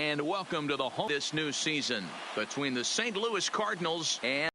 And welcome to the home this new season between the St. Louis Cardinals and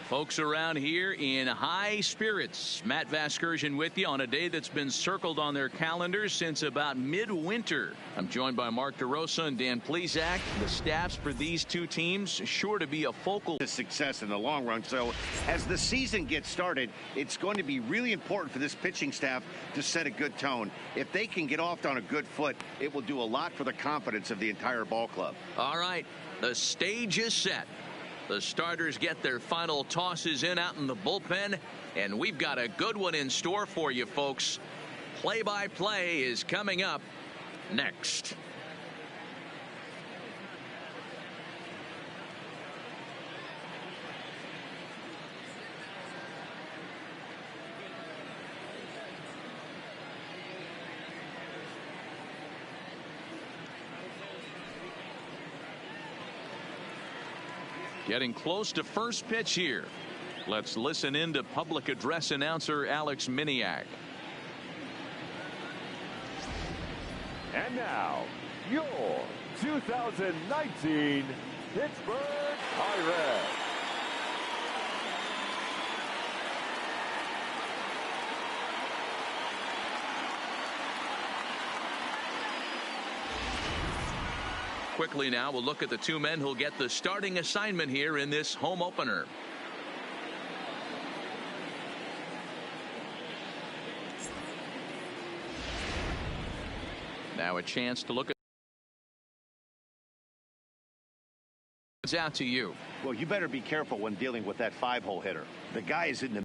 folks around here in high spirits. Matt Vasgersian with you on a day that's been circled on their calendars since about midwinter. I'm joined by Mark DeRosa and Dan Plesac. The staffs for these two teams sure to be a focal success in the long run. So as the season gets started, it's going to be really important for this pitching staff to set a good tone. If they can get off on a good foot, it will do a lot for the confidence of the entire ball club. All right, the stage is set. The starters get their final tosses in out in the bullpen, and we've got a good one in store for you folks. Play-by-play is coming up next. Getting close to first pitch here. Let's listen in to public address announcer Alex Miniak. And now, your 2019 Pittsburgh Pirates. Quickly now, we'll look at the two men who'll get the starting assignment here in this home opener. Now a chance to look at. It's out to you. Well, you better be careful when dealing with that 5-hole hitter. The guy is in the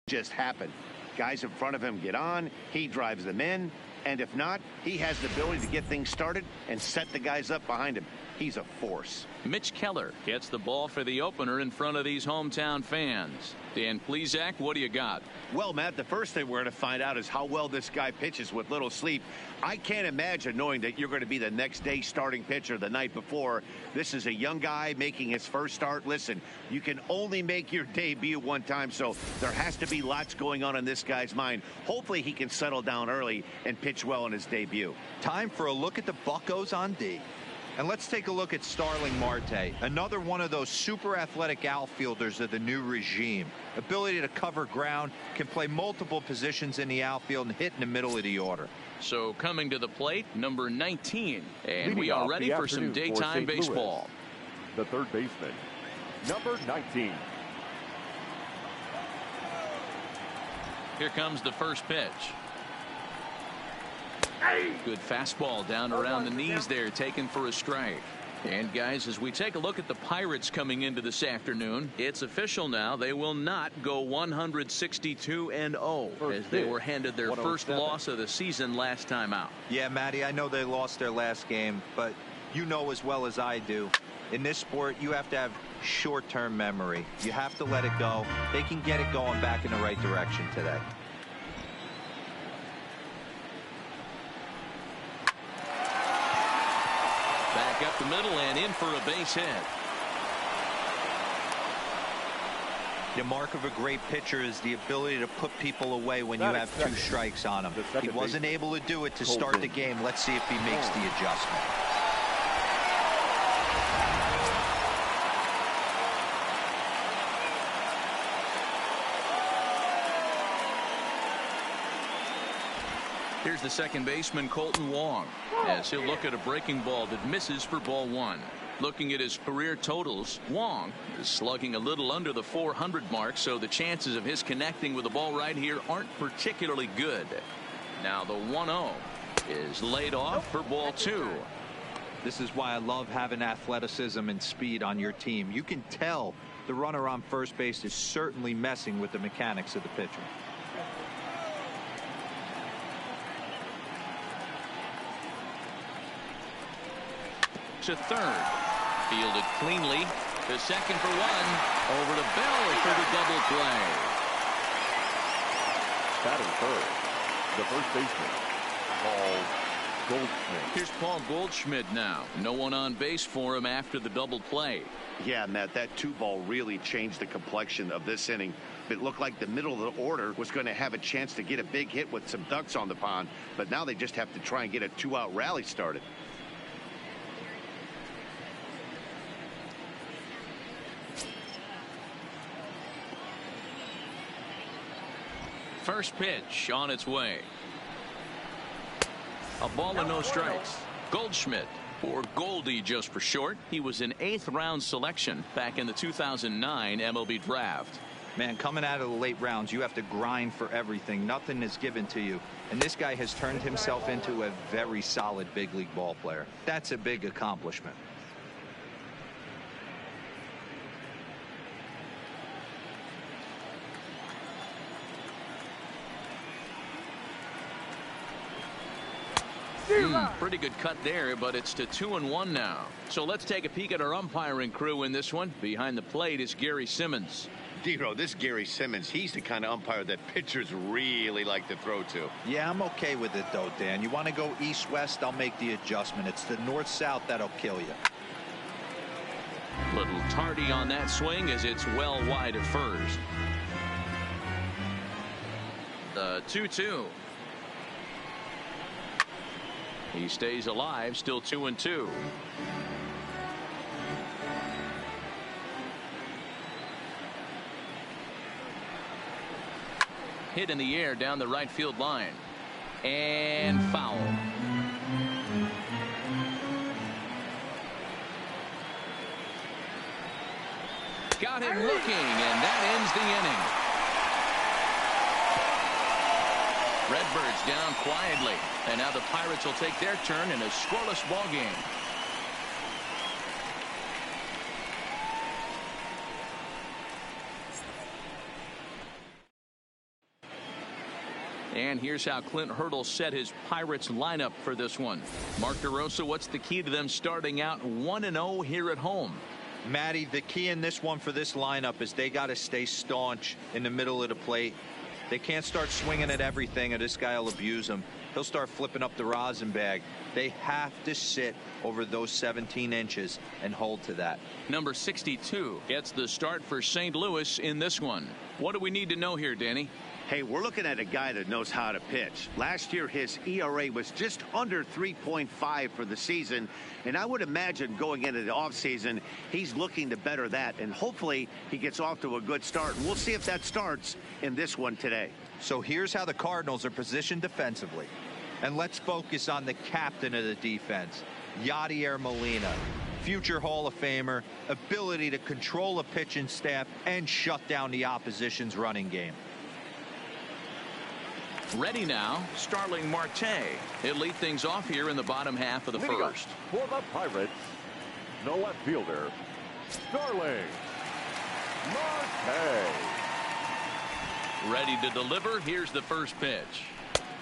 just happened. Guys in front of him get on, he drives them in, and if not, he has the ability to get things started and set the guys up behind him. He's a force. Mitch Keller gets the ball for the opener in front of these hometown fans. Dan Plesac, what do you got? Well, Matt, the first thing we're going to find out is how well this guy pitches with little sleep. I can't imagine knowing that you're going to be the next day starting pitcher the night before. This is a young guy making his first start. Listen, you can only make your debut one time, so there has to be lots going on in this guy's mind. Hopefully he can settle down early and pitch well in his debut. Time for a look at the Buccos on D. And let's take a look at Starling Marte, another one of those super athletic outfielders of the new regime. Ability to cover ground, can play multiple positions in the outfield and hit in the middle of the order. So coming to the plate, number 19. And we are ready for some daytime baseball. The third baseman, number 19. Here comes the first pitch. Good fastball down around the knees there, taken for a strike. And guys, as we take a look at the Pirates coming into this afternoon, it's official now. They will not go 162-0 as they were handed their first loss of the season last time out. Yeah, Matty, I know they lost their last game, but you know as well as I do, in this sport, you have to have short-term memory. You have to let it go. They can get it going back in the right direction today. Back up the middle and in for a base hit. The mark of a great pitcher is the ability to put people away when you have two strikes on him. He wasn't able to do it to start the game. Let's see if he makes the adjustment. Here's the second baseman, Colton Wong, as he'll look at a breaking ball that misses for ball one. Looking at his career totals, Wong is slugging a little under the 400 mark, so the chances of his connecting with the ball right here aren't particularly good. Now the 1-0 is laid off for ball two. This is why I love having athleticism and speed on your team. You can tell the runner on first base is certainly messing with the mechanics of the pitcher. To third, fielded cleanly to second for one, over to Bell for the double play. Batting third, the first baseman, Paul Goldschmidt. Here's Paul Goldschmidt now. No one on base for him after the double play. Yeah, Matt, that 2-ball really changed the complexion of this inning. It looked like the middle of the order was going to have a chance to get a big hit with some ducks on the pond, but now they just have to try and get a 2-out rally started. First pitch on its way. A ball and no strikes. Goldschmidt, or Goldie just for short. He was an 8th round selection back in the 2009 MLB draft. Man, coming out of the late rounds, you have to grind for everything. Nothing is given to you. And this guy has turned himself into a very solid big league ball player. That's a big accomplishment. Pretty good cut there, but it's to 2-1 now. So let's take a peek at our umpiring crew in this one. Behind the plate is Gary Simmons. Dero, this Gary Simmons, he's the kind of umpire that pitchers really like to throw to. Yeah, I'm okay with it, though, Dan. You want to go east-west, I'll make the adjustment. It's the north-south that'll kill you. Little tardy on that swing as it's well wide at first. The 2-2. He stays alive, still 2-2. Hit in the air down the right field line. And foul. Got him looking, and that ends the inning. Redbirds down quietly, and now the Pirates will take their turn in a scoreless ball game. And here's how Clint Hurdle set his Pirates lineup for this one. Mark DeRosa, what's the key to them starting out 1-0 here at home? Matty, the key in this one for this lineup is they got to stay staunch in the middle of the plate. They can't start swinging at everything, or this guy will abuse them. He'll start flipping up the rosin bag. They have to sit over those 17 inches and hold to that. Number 62 gets the start for St. Louis in this one. What do we need to know here, Danny? Hey, we're looking at a guy that knows how to pitch. Last year, his ERA was just under 3.5 for the season, and I would imagine going into the offseason, he's looking to better that, and hopefully he gets off to a good start. And we'll see if that starts in this one today. So here's how the Cardinals are positioned defensively. And let's focus on the captain of the defense, Yadier Molina. Future Hall of Famer, ability to control a pitching staff and shut down the opposition's running game. Ready now, Starling Marte. He'll lead things off here in the bottom half of the first. For the Pirates, the left fielder, Starling Marte. Ready to deliver. Here's the first pitch.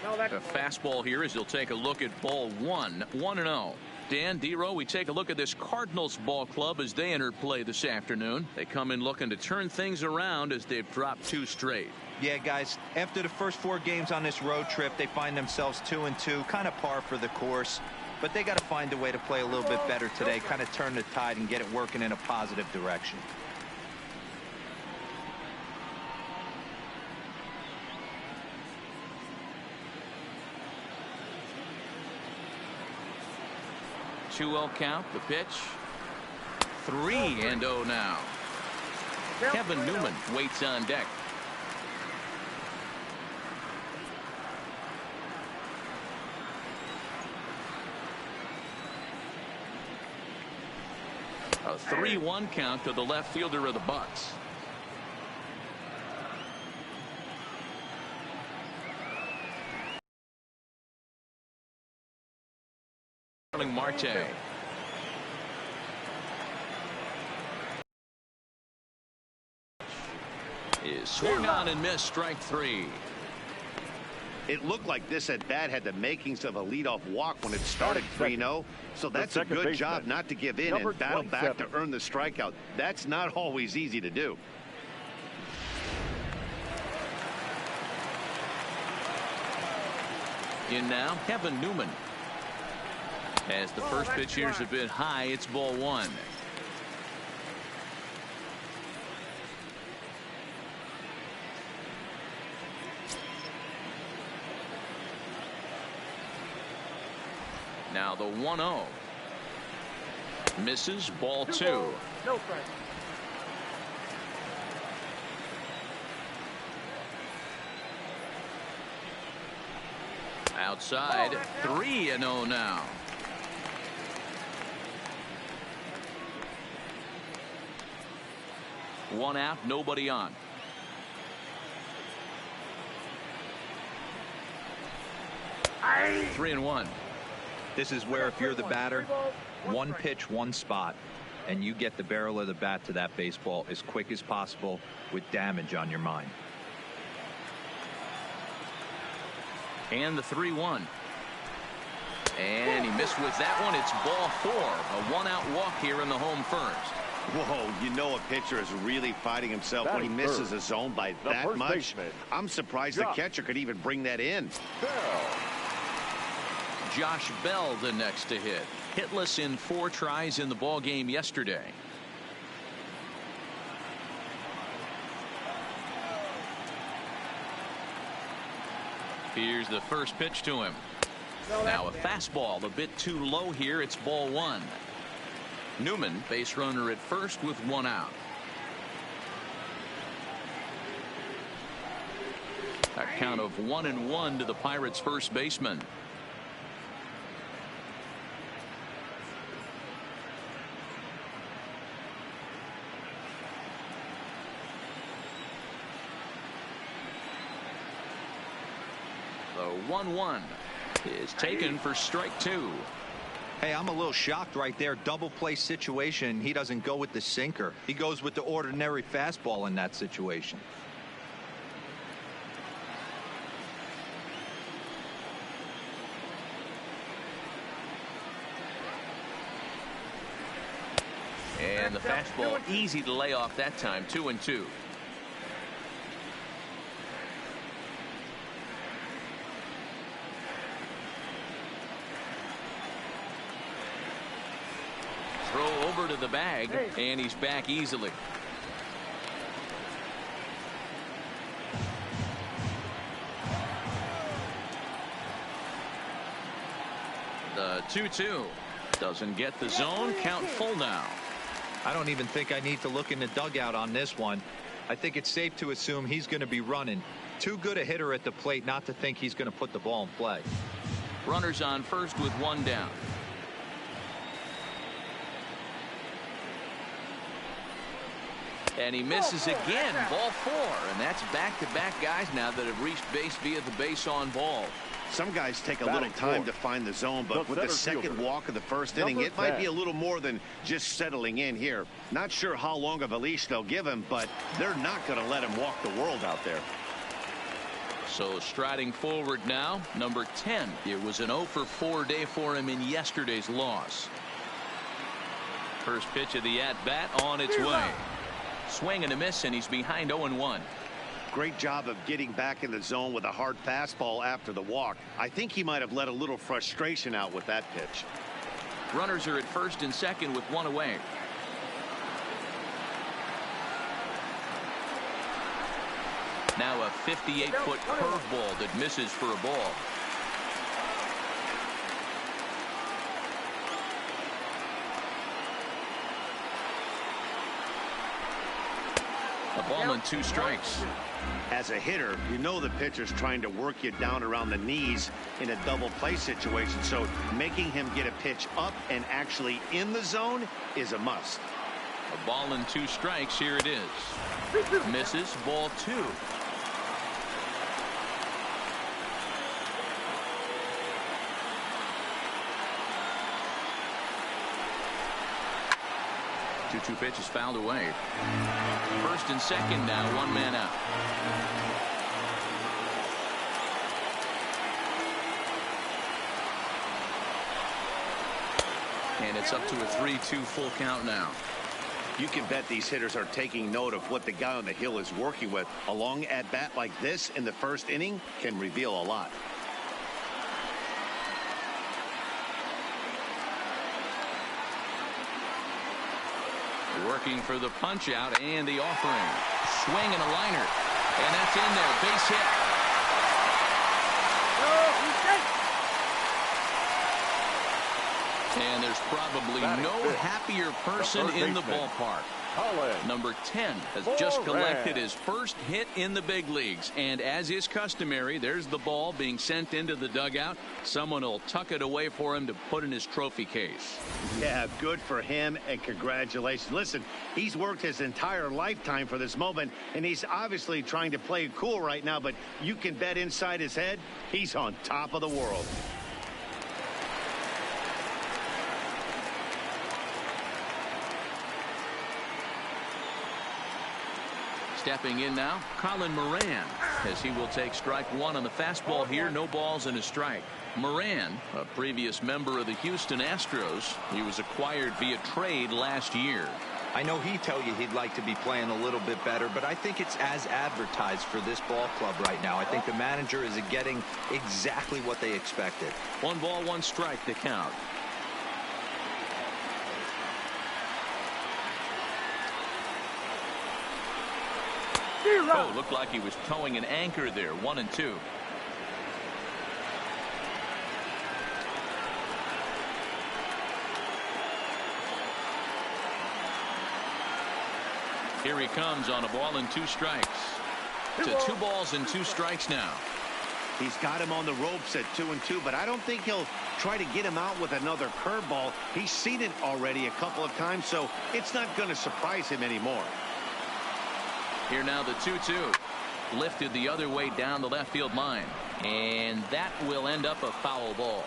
A fastball here as he'll take a look at ball one. 1-0. Dan, Dero, we take a look at this Cardinals ball club as they enter play this afternoon. They come in looking to turn things around as they've dropped 2 straight. Yeah, guys, after the first 4 games on this road trip, they find themselves 2-2, kind of par for the course. But they got to find a way to play a little bit better today, kind of turn the tide and get it working in a positive direction. Two-0 count, the pitch. 3-0 now. Kevin Newman waits on deck. A 3-1 count to the left fielder of the Bucks. Starling Marte. Is swung on and missed, strike 3. It looked like this at bat had the makings of a leadoff walk when it started 3-0. So that's a good job not to give in and battle back to earn the strikeout. That's not always easy to do. In now, Kevin Newman. As the first pitch here's a bit high, it's ball one. Now the 1-0. Misses, ball two. No strike. Outside, 3-0 now. One out, nobody on. Aye. 3-1. This is where if you're the batter, one pitch, one spot, and you get the barrel of the bat to that baseball as quick as possible with damage on your mind. And the 3-1. And he missed with that one. It's ball four. A one-out walk here in the home first. Whoa, you know a pitcher is really fighting himself when he Batting misses third. a zone by The that first much. baseman. I'm surprised Josh. the catcher could even bring that in. Bell. Josh Bell the next to hit. Hitless in 4 tries in the ball game yesterday. Here's the first pitch to him. Now a fastball a bit too low here. It's ball one. Newman base runner at first with one out. A count of 1-1 to the Pirates first baseman. The 1-1 is taken for strike two. Hey, I'm a little shocked right there. Double play situation. He doesn't go with the sinker. He goes with the ordinary fastball in that situation. And the fastball easy to lay off that time. 2-2. Throw over to the bag, and he's back easily. The 2-2 doesn't get the zone. Count full now. I don't even think I need to look in the dugout on this one. I think it's safe to assume he's going to be running. Too good a hitter at the plate not to think he's going to put the ball in play. Runners on first with one down. And he misses again. Ball four. And that's back-to-back guys now that have reached base via the base on ball. Some guys take a Batting little time fourth. to find the zone, but The with the center second fielder. walk of the first inning, Number it might 10. be a little more than just settling in here. Not sure how long of a leash they'll give him, but they're not going to let him walk the world out there. So striding forward now, number 10. It was an 0 for 4 day for him in yesterday's loss. First pitch of the at-bat on its way. Swing and a miss, and he's behind 0-1. Great job of getting back in the zone with a hard fastball after the walk. I think he might have let a little frustration out with that pitch. Runners are at first and second with one away. Now a 58-foot curveball that misses for a ball. A ball and 2 strikes. As a hitter, you know the pitcher's trying to work you down around the knees in a double play situation, so making him get a pitch up and actually in the zone is a must. A ball and 2 strikes. Here it is. Misses, ball 2. Two pitches fouled away. First and second now, 1 man out. And it's up to a 3-2 full count now. You can bet these hitters are taking note of what the guy on the hill is working with. A long at bat like this in the first inning can reveal a lot. Working for the punch out and the offering. Swing and a liner. And that's in there. Base hit. And there's probably no happier person in the ballpark. Number 10 has just collected his first hit in the big leagues. And as is customary, there's the ball being sent into the dugout. Someone will tuck it away for him to put in his trophy case. Yeah, good for him, and congratulations. Listen, he's worked his entire lifetime for this moment, and he's obviously trying to play it cool right now, but you can bet inside his head, he's on top of the world. Stepping in now, Colin Moran, as he will take strike one on the fastball here. No balls and a strike. Moran, a previous member of the Houston Astros. He was acquired via trade last year. I know he'd tell you he'd like to be playing a little bit better, but I think it's as advertised for this ball club right now. I think the manager is getting exactly what they expected. 1 ball, 1 strike to count. Oh, looked like he was towing an anchor there. 1-2. Here he comes on a ball and 2 strikes. To 2 balls and 2 strikes now. He's got him on the ropes at 2-2, but I don't think he'll try to get him out with another curveball. He's seen it already a couple of times, so it's not going to surprise him anymore. Here now the 2-2. Lifted the other way down the left field line. And that will end up a foul ball.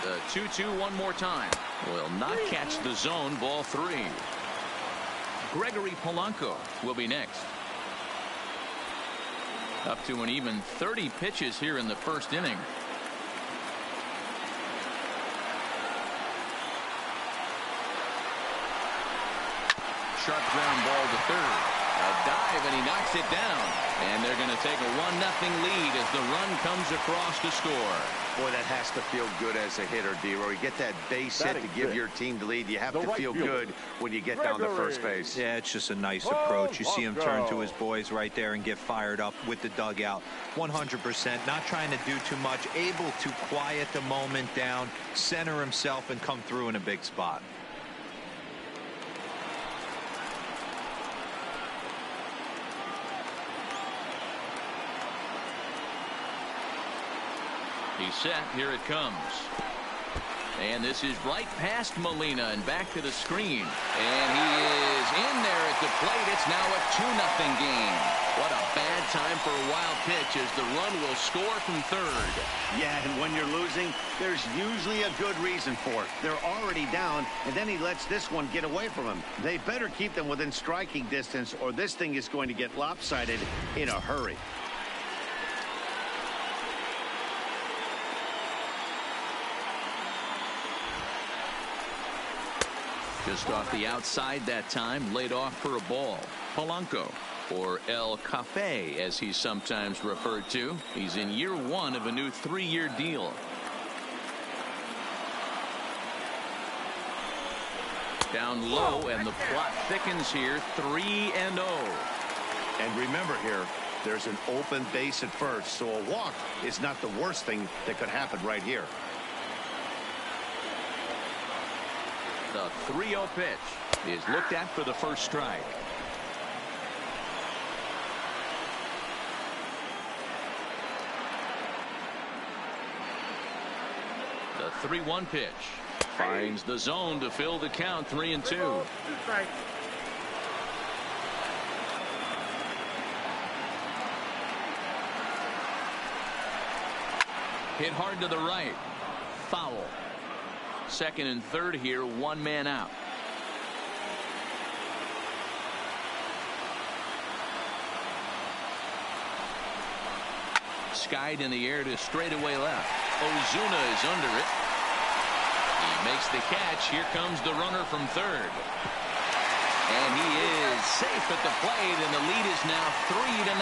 The 2-2 one more time. Will not catch the zone. Ball 3. Gregory Polanco will be next. Up to an even 30 pitches here in the first inning. Sharp ground ball to third. A dive, and he knocks it down. And they're going to take a 1-0 lead as the run comes across to score. Boy, that has to feel good as a hitter, D-Roy. You get that base hit to give your team the lead. You have to feel good when you get down to first base. Yeah, it's just a nice approach. You see him turn to his boys right there and get fired up with the dugout. 100%, not trying to do too much, able to quiet the moment down, center himself, and come through in a big spot. He's set. Here it comes. And this is right past Molina and back to the screen. And he is in there at the plate. It's now a 2-0 game. What a bad time for a wild pitch as the run will score from third. Yeah, and when you're losing, there's usually a good reason for it. They're already down, and then he lets this one get away from him. They better keep them within striking distance, or this thing is going to get lopsided in a hurry. Just off the outside that time, laid off for a ball. Polanco, or El Cafe as he's sometimes referred to. He's in year 1 of a new 3-year deal. Down low, and the plot thickens here. 3-0. And remember here, there's an open base at first, so a walk is not the worst thing that could happen right here. The 3-0 pitch is looked at for the first strike. The 3-1 pitch finds the zone to fill the count. 3-2. Hit hard to the right. Foul. Second and third here, 1 man out. Skied in the air to straightaway left. Ozuna is under it. He makes the catch. Here comes the runner from third. And he is safe at the plate, and the lead is now 3-0.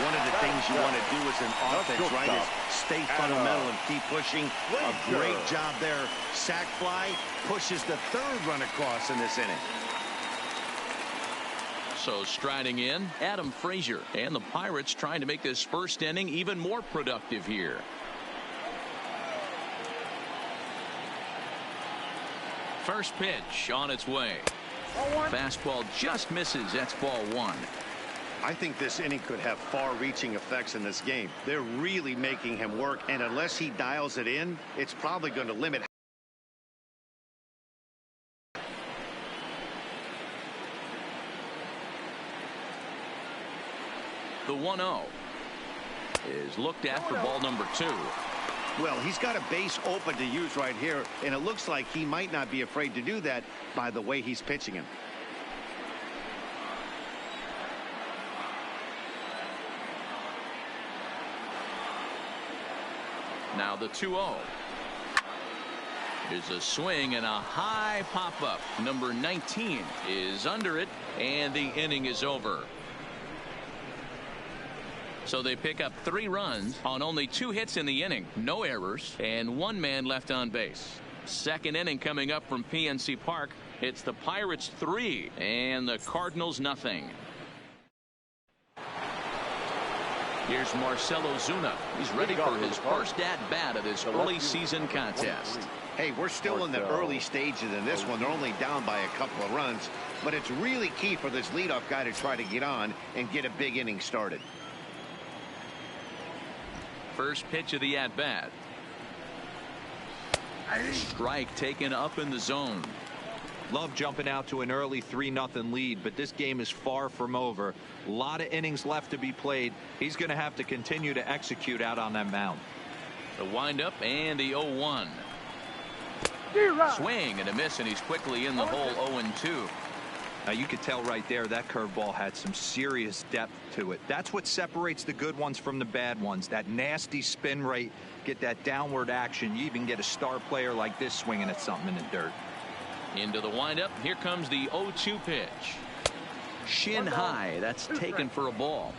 One of the things you want to do as an offense, right, is stay fundamental and keep pushing. A great job there. Sack fly pushes the third run across in this inning. So striding in, Adam Frazier, and the Pirates trying to make this first inning even more productive here. First pitch on its way. Fastball just misses. That's ball one. I think this inning could have far-reaching effects in this game. They're really making him work, and unless he dials it in, it's probably going to limit. The 1-0 is looked at for ball number 2. Well, he's got a base open to use right here, and it looks like he might not be afraid to do that by the way he's pitching him. Now the 2-0 is a swing and a high pop-up. Number 19 is under it, and the inning is over. So they pick up 3 runs on only 2 hits in the inning, no errors, and 1 man left on base. Second inning coming up from PNC Park. It's the Pirates 3 and the Cardinals nothing. Here's Marcell Ozuna. He's ready for his first at-bat of this early season contest. Hey, we're still in the early stages in this one. They're only down by a couple of runs, but it's really key for this leadoff guy to try to get on and get a big inning started. First pitch of the at-bat. Strike taken up in the zone. Love jumping out to an early 3-0 lead, but this game is far from over. A lot of innings left to be played. He's going to have to continue to execute out on that mound. The windup and the 0-1. Swing and a miss, and he's quickly in the hole. 0-2. Now you could tell right there that curveball had some serious depth to it. That's what separates the good ones from the bad ones. That nasty spin rate, get that downward action. You even get a star player like this swinging at something in the dirt. Into the windup. Here comes the 0-2 pitch. Shin high. That's taken for a ball.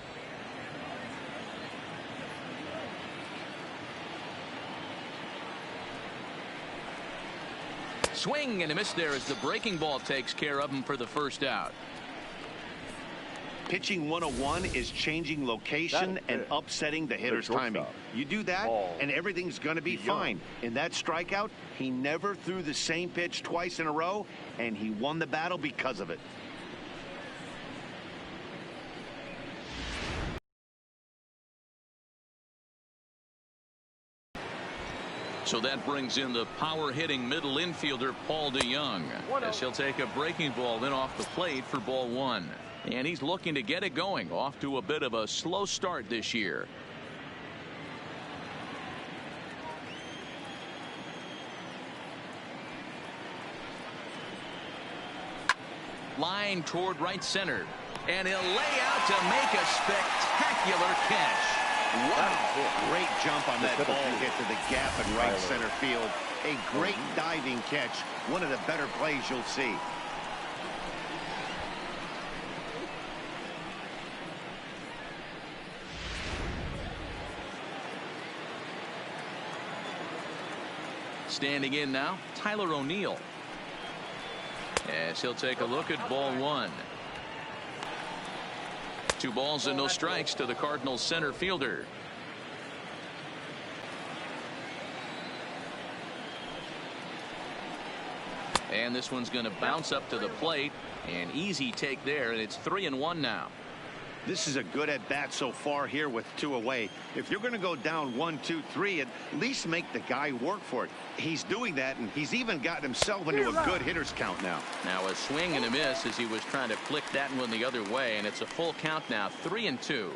Swing and a miss there as the breaking ball takes care of him for the first out. Pitching 101 is changing location and upsetting the hitter's timing. You do that, and everything's going to be fine. In that strikeout, he never threw the same pitch twice in a row, and he won the battle because of it. So that brings in the power-hitting middle infielder Paul DeJong, as he'll take a breaking ball in off the plate for ball one. And he's looking to get it going. Off to a bit of a slow start this year. Line toward right center. And he'll lay out to make a spectacular catch. Wow. Great jump on that ball hit to the gap in right center field. A great diving catch. One of the better plays you'll see. Standing in now, Tyler O'Neill. As he'll take a look at ball one. 2 balls and no strikes to the Cardinals center fielder. And this one's going to bounce up to the plate. An easy take there, and it's 3-1 now. This is a good at bat so far here with 2 away. If you're going to go down 1, 2, 3, at least make the guy work for it. He's doing that, and he's even gotten himself into a good hitter's count now. Now a swing and a miss as he was trying to flick that one the other way, and it's a full count now, 3-2.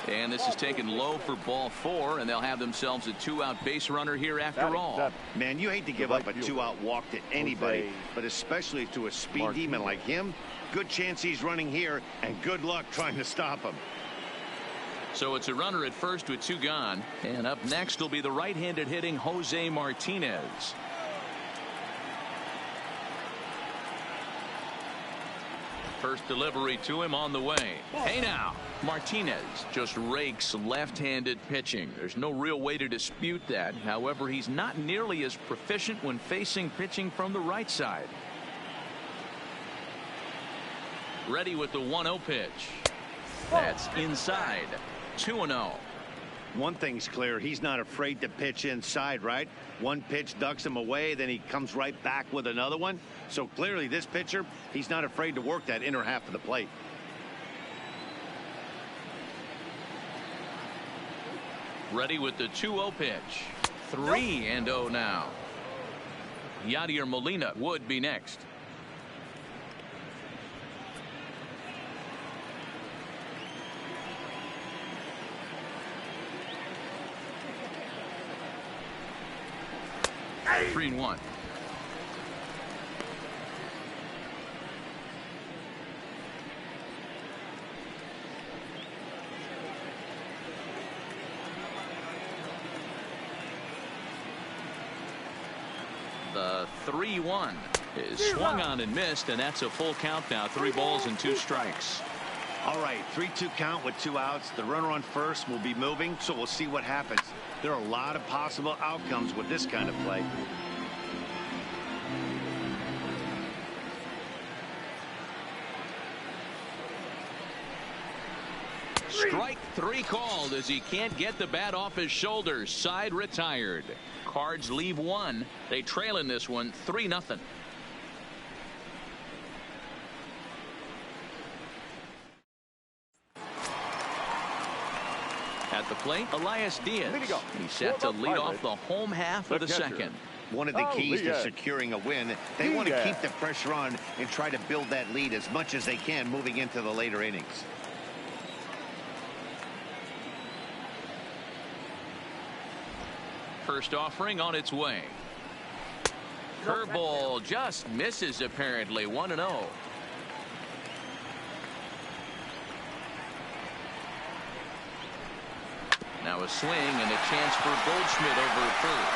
And this is taken low for ball 4, and they'll have themselves a 2-out base runner here after all. Man, you hate to give up a 2-out walk to anybody, but especially to a speed demon like him. Good chance he's running here, and good luck trying to stop him. So it's a runner at first with 2 gone, and up next will be the right-handed hitting Jose Martinez. First delivery to him on the way. Hey now, Martinez just rakes left-handed pitching. There's no real way to dispute that. However, he's not nearly as proficient when facing pitching from the right side. Ready with the 1-0 pitch. That's inside. 2-0. One thing's clear, he's not afraid to pitch inside, right? One pitch ducks him away, then he comes right back with another one. So clearly this pitcher, he's not afraid to work that inner half of the plate. Ready with the 2-0 pitch. 3-0 now. Yadier Molina would be next. Hey. 3-1. The 3-1 is swung on and missed, and that's a full count now. 3 balls and 2 strikes. All right, 3-2 count with 2 outs. The runner on first will be moving, so we'll see what happens. There are a lot of possible outcomes with this kind of play. Strike 3 called as he can't get the bat off his shoulders. Side retired. Cards leave 1. They trail in this one 3-0. At the plate, Elias Diaz. He's set to lead off the home half of the second. One of the keys to securing a win, they want to keep the pressure on and try to build that lead as much as they can moving into the later innings. First offering on its way. Curveball just misses apparently. 1-0. Now a swing and a chance for Goldschmidt over third.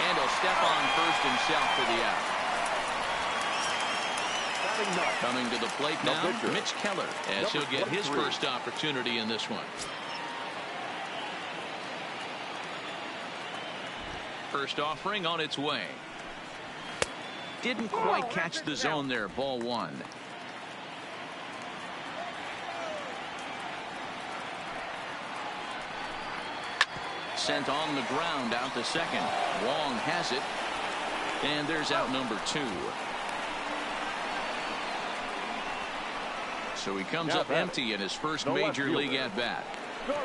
And he'll step on first himself for the out. Coming to the plate now, Mitch Keller, as he'll get his first opportunity in this one. First offering on its way. Didn't quite catch the zone there. Ball 1. Sent on the ground out to second. Wong has it. And there's out number 2. So he comes up empty in his first major league at bat.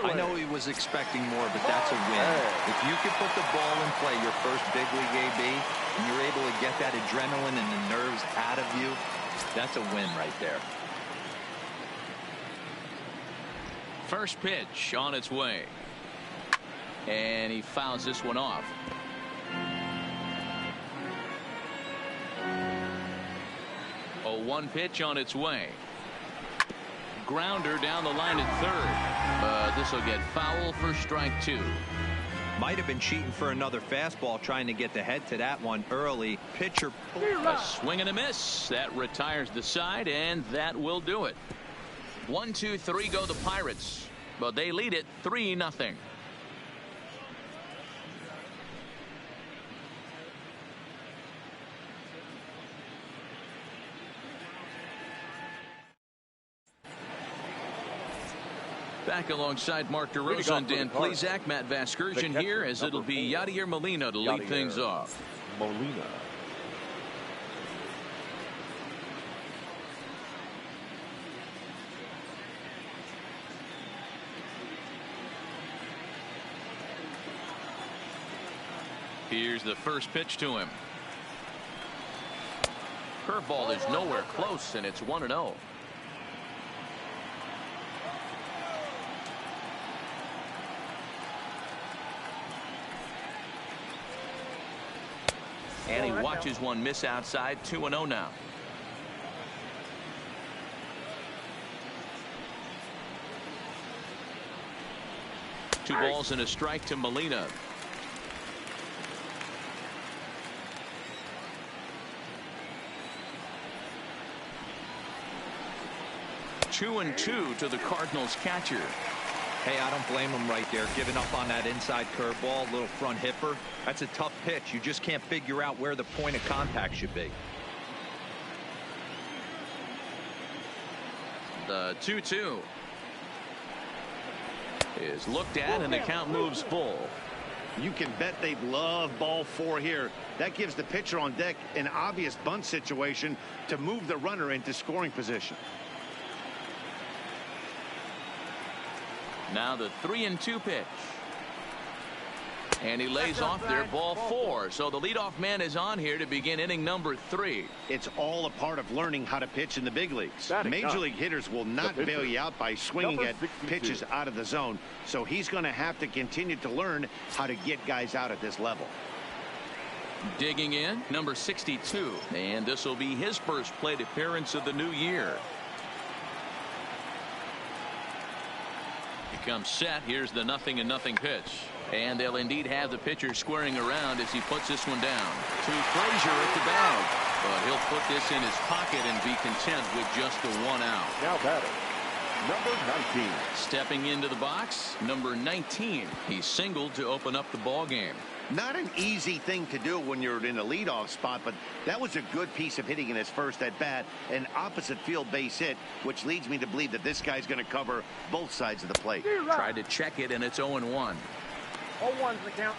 I know he was expecting more, but that's a win. If you can put the ball in play your first big league AB, and you're able to get that adrenaline and the nerves out of you, that's a win right there. First pitch on its way. And he fouls this one off. A 1 pitch on its way. Grounder down the line at third. This will get foul for strike 2. Might have been cheating for another fastball, trying to get the head to that one early. Pitcher. A swing and a miss. That retires the side, and that will do it. 1, 2, 3 go the Pirates. But they lead it 3-0. Back alongside Mark DeRosa and Dan Plesac, Matt Vasgersian here, as it'll be Yadier Molina to lead things off. Molina. Here's the first pitch to him. Curveball is nowhere close, and it's 1-0. And he watches one miss outside. 2-0 now. Two balls and a strike to Molina. 2-2 to the Cardinals catcher. Hey, I don't blame him right there, giving up on that inside curveball, little front hipper. That's a tough pitch. You just can't figure out where the point of contact should be. The 2-2 is looked at, and the count moves full. You can bet they'd love ball 4 here. That gives the pitcher on deck an obvious bunt situation to move the runner into scoring position. Now the 3-2 pitch. And he lays off there, ball 4. So the leadoff man is on here to begin inning number 3. It's all a part of learning how to pitch in the big leagues. Major league hitters will not bail you out by swinging at pitches out of the zone. So he's going to have to continue to learn how to get guys out at this level. Digging in, number 62. And this will be his first plate appearance of the new year. He comes set. Here's the 0-0 pitch. And they'll indeed have the pitcher squaring around as he puts this one down. To Frazier at the bag. But he'll put this in his pocket and be content with just the 1 out. Now batting, number 19. Stepping into the box, number 19. He singled to open up the ball game. Not an easy thing to do when you're in a leadoff spot, but that was a good piece of hitting in his first at bat. An opposite field base hit, which leads me to believe that this guy's going to cover both sides of the plate. Tried to check it, and it's 0-1. 0-1's the count.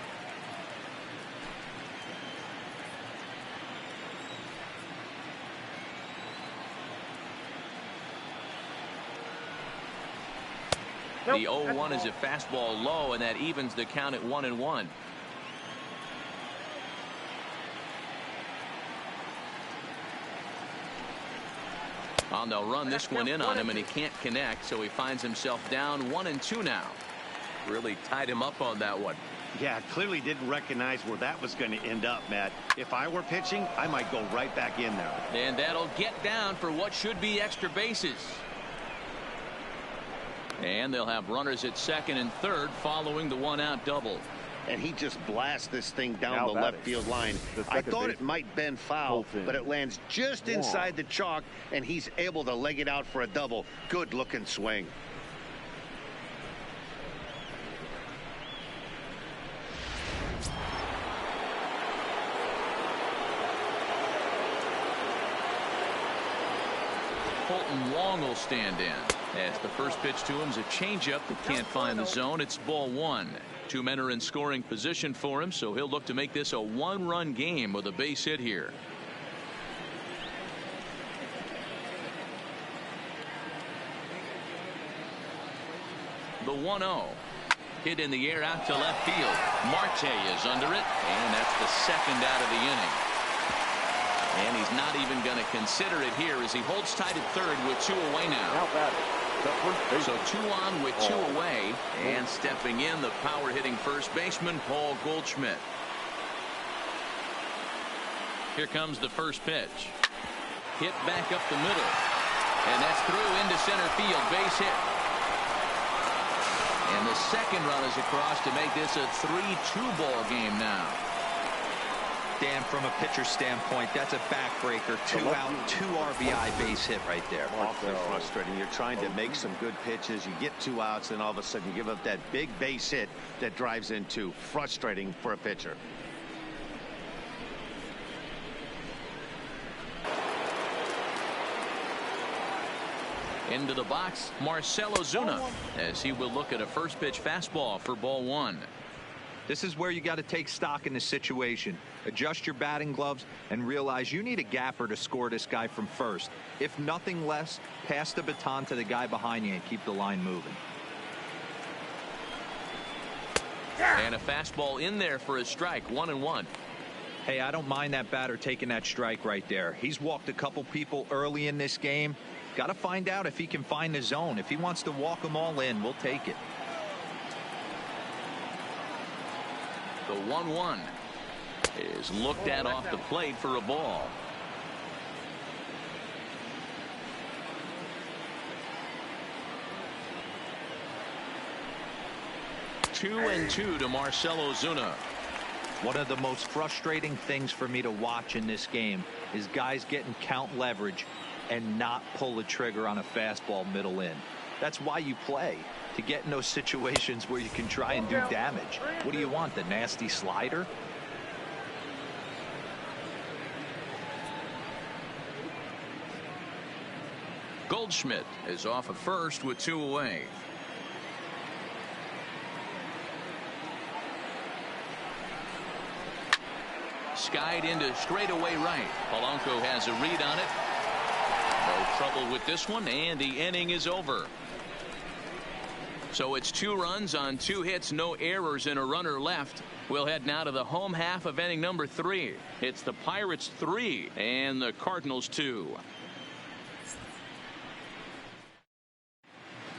The 0-1 is a fastball low, and that evens the count at 1-1. And they'll run this one in on him, and he can't connect, so he finds himself down 1-2 now. Really tied him up on that one. Yeah, clearly didn't recognize where that was going to end up, Matt. If I were pitching, I might go right back in there. And that'll get down for what should be extra bases. And they'll have runners at second and third following the 1-out double. And he just blasts this thing down the left field line. I thought it might bend foul, but it lands just inside the chalk, and he's able to leg it out for a double. Good looking swing. Kolten Wong will stand in. As the first pitch to him is a changeup that can't find the zone. It's ball 1. 2 men are in scoring position for him, so he'll look to make this a 1-run game with a base hit here. The 1-0. Hit in the air out to left field. Marte is under it, and that's the second out of the inning. And he's not even going to consider it here as he holds tight at third with 2 away now. So 2 on with 2 away. And stepping in, the power hitting first baseman, Paul Goldschmidt. Here comes the first pitch. Hit back up the middle. And that's through into center field. Base hit. And the second run is across to make this a 3-2 ball game now. Dan, from a pitcher standpoint, that's a backbreaker. 2 out, 2 RBI base hit right there. Awfully frustrating. You're trying to make some good pitches. You get 2 outs, and all of a sudden you give up that big base hit that drives in 2. Frustrating for a pitcher. Into the box, Marcell Ozuna, as he will look at a first pitch fastball for ball 1. This is where you got to take stock in the situation. Adjust your batting gloves and realize you need a gapper to score this guy from first. If nothing less, pass the baton to the guy behind you and keep the line moving. And a fastball in there for a strike. 1-1. Hey, I don't mind that batter taking that strike right there. He's walked a couple people early in this game. Got to find out if he can find the zone. If he wants to walk them all in, we'll take it. The 1-1 is looked at off the plate for a ball. Two and 2 to Marcell Ozuna. One of the most frustrating things for me to watch in this game is guys getting count leverage and not pull the trigger on a fastball middle in. That's why you play, to get in those situations where you can try and do damage. What do you want, the nasty slider? Goldschmidt is off at first with 2 away. Skied into straightaway right. Polanco has a read on it. No trouble with this one, and the inning is over. So it's 2 runs on 2 hits, no errors, and a runner left. We'll head now to the home half of inning number 3. It's the Pirates 3 and the Cardinals 2.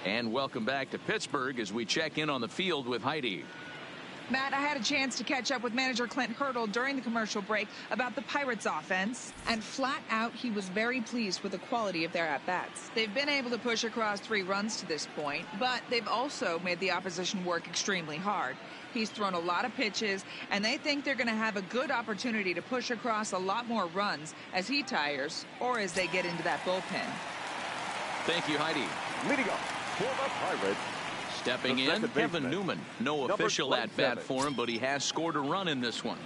And welcome back to Pittsburgh as we check in on the field with Heidi. Matt, I had a chance to catch up with manager Clint Hurdle during the commercial break about the Pirates offense, and flat out he was very pleased with the quality of their at-bats. They've been able to push across 3 runs to this point, but they've also made the opposition work extremely hard. He's thrown a lot of pitches, and they think they're going to have a good opportunity to push across a lot more runs as he tires or as they get into that bullpen. Thank you, Heidi. Leading up for the Pirates, stepping in, Kevin Newman. No official at-bat for him, but he has scored a run in this one.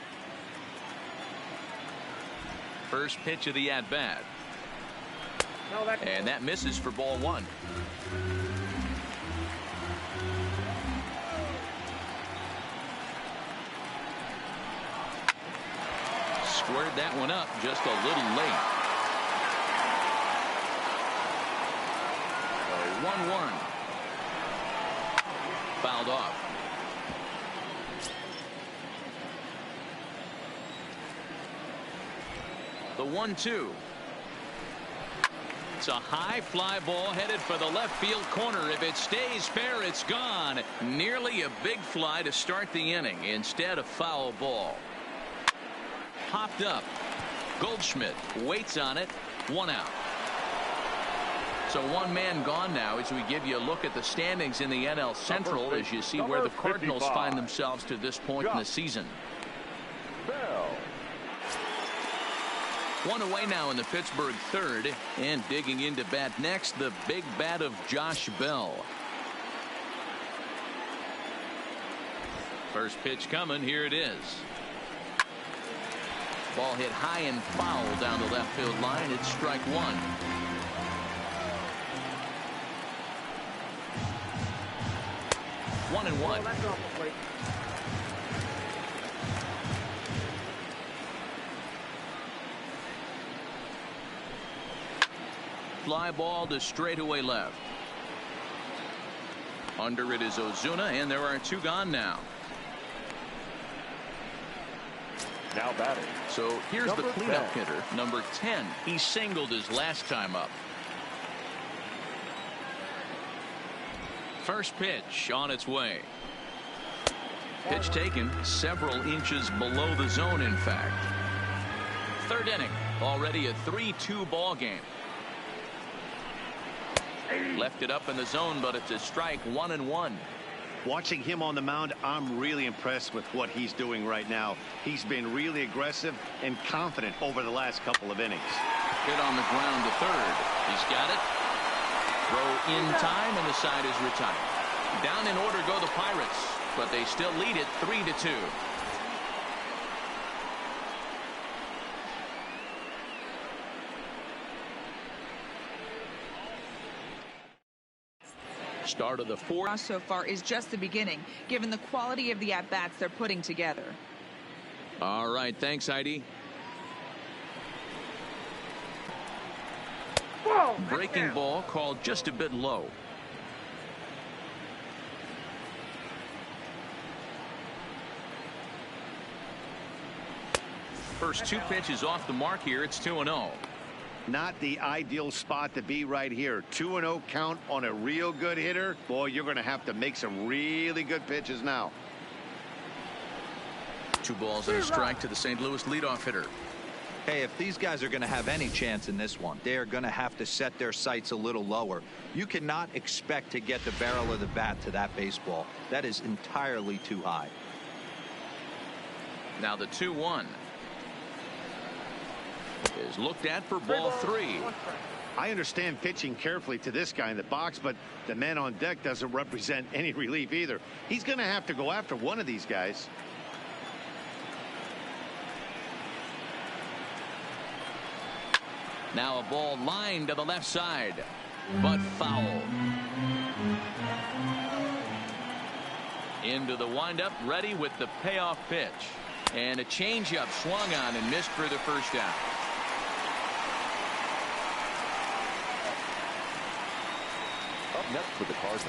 First pitch of the at-bat. And that misses for ball 1. Squared that one up just a little late. 1-1. Fouled off. The 1-2. It's a high fly ball headed for the left field corner. If it stays fair, it's gone. Nearly a big fly to start the inning. Instead, a foul ball. Popped up. Goldschmidt waits on it. 1 out. So 1 man gone now as we give you a look at the standings in the NL Central as you see where the Cardinals find themselves to this point in the season. Bell. 1 away now in the Pittsburgh 3rd, and digging into bat next, the big bat of Josh Bell. First pitch coming. Here it is. Ball hit high and foul down the left field line. It's strike 1. One and one. Fly ball to straightaway left. Under it is Ozuna, and there are 2 gone now. Now batting. So here's Number the cleanup 10. hitter, number 10. He singled his last time up. First pitch on its way. Pitch taken several inches below the zone, in fact. 3rd inning, already a 3-2 ball game. Left it up in the zone, but it's a strike. 1-1. Watching him on the mound, I'm really impressed with what he's doing right now. He's been really aggressive and confident over the last couple of innings. Hit on the ground to 3rd. He's got it. Throw in time, and the side is retired. Down in order go the Pirates, but they still lead it 3-2. Start of the 4th. So far is just the beginning, given the quality of the at-bats they're putting together. All right, thanks, Heidi. Breaking ball called just a bit low. First 2 pitches off the mark here. It's 2-0. Not the ideal spot to be right here. 2-0 count on a real good hitter. Boy, you're going to have to make some really good pitches now. 2 balls and a strike to the St. Louis leadoff hitter. Hey, if these guys are going to have any chance in this one, they are going to have to set their sights a little lower. You cannot expect to get the barrel of the bat to that baseball. That is entirely too high. Now the 2-1 is looked at for ball 3. I understand pitching carefully to this guy in the box, but the man on deck doesn't represent any relief either. He's going to have to go after one of these guys. Now a ball lined to the left side, but foul. Into the windup, ready with the payoff pitch. And a changeup swung on and missed for the first out. Up next for the Cardinals,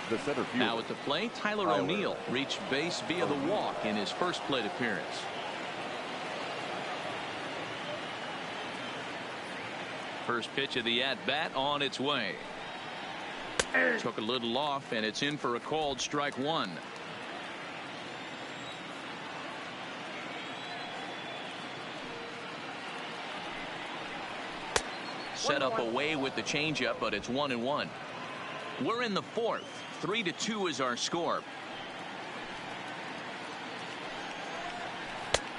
the center fielder. Now at the plate, Tyler O'Neill reached base via the walk in his first plate appearance. First pitch of the at-bat on its way. Took a little off, and it's in for a called strike one. Set up away with the changeup, but it's 1-1. We're in the fourth. 3-2 is our score.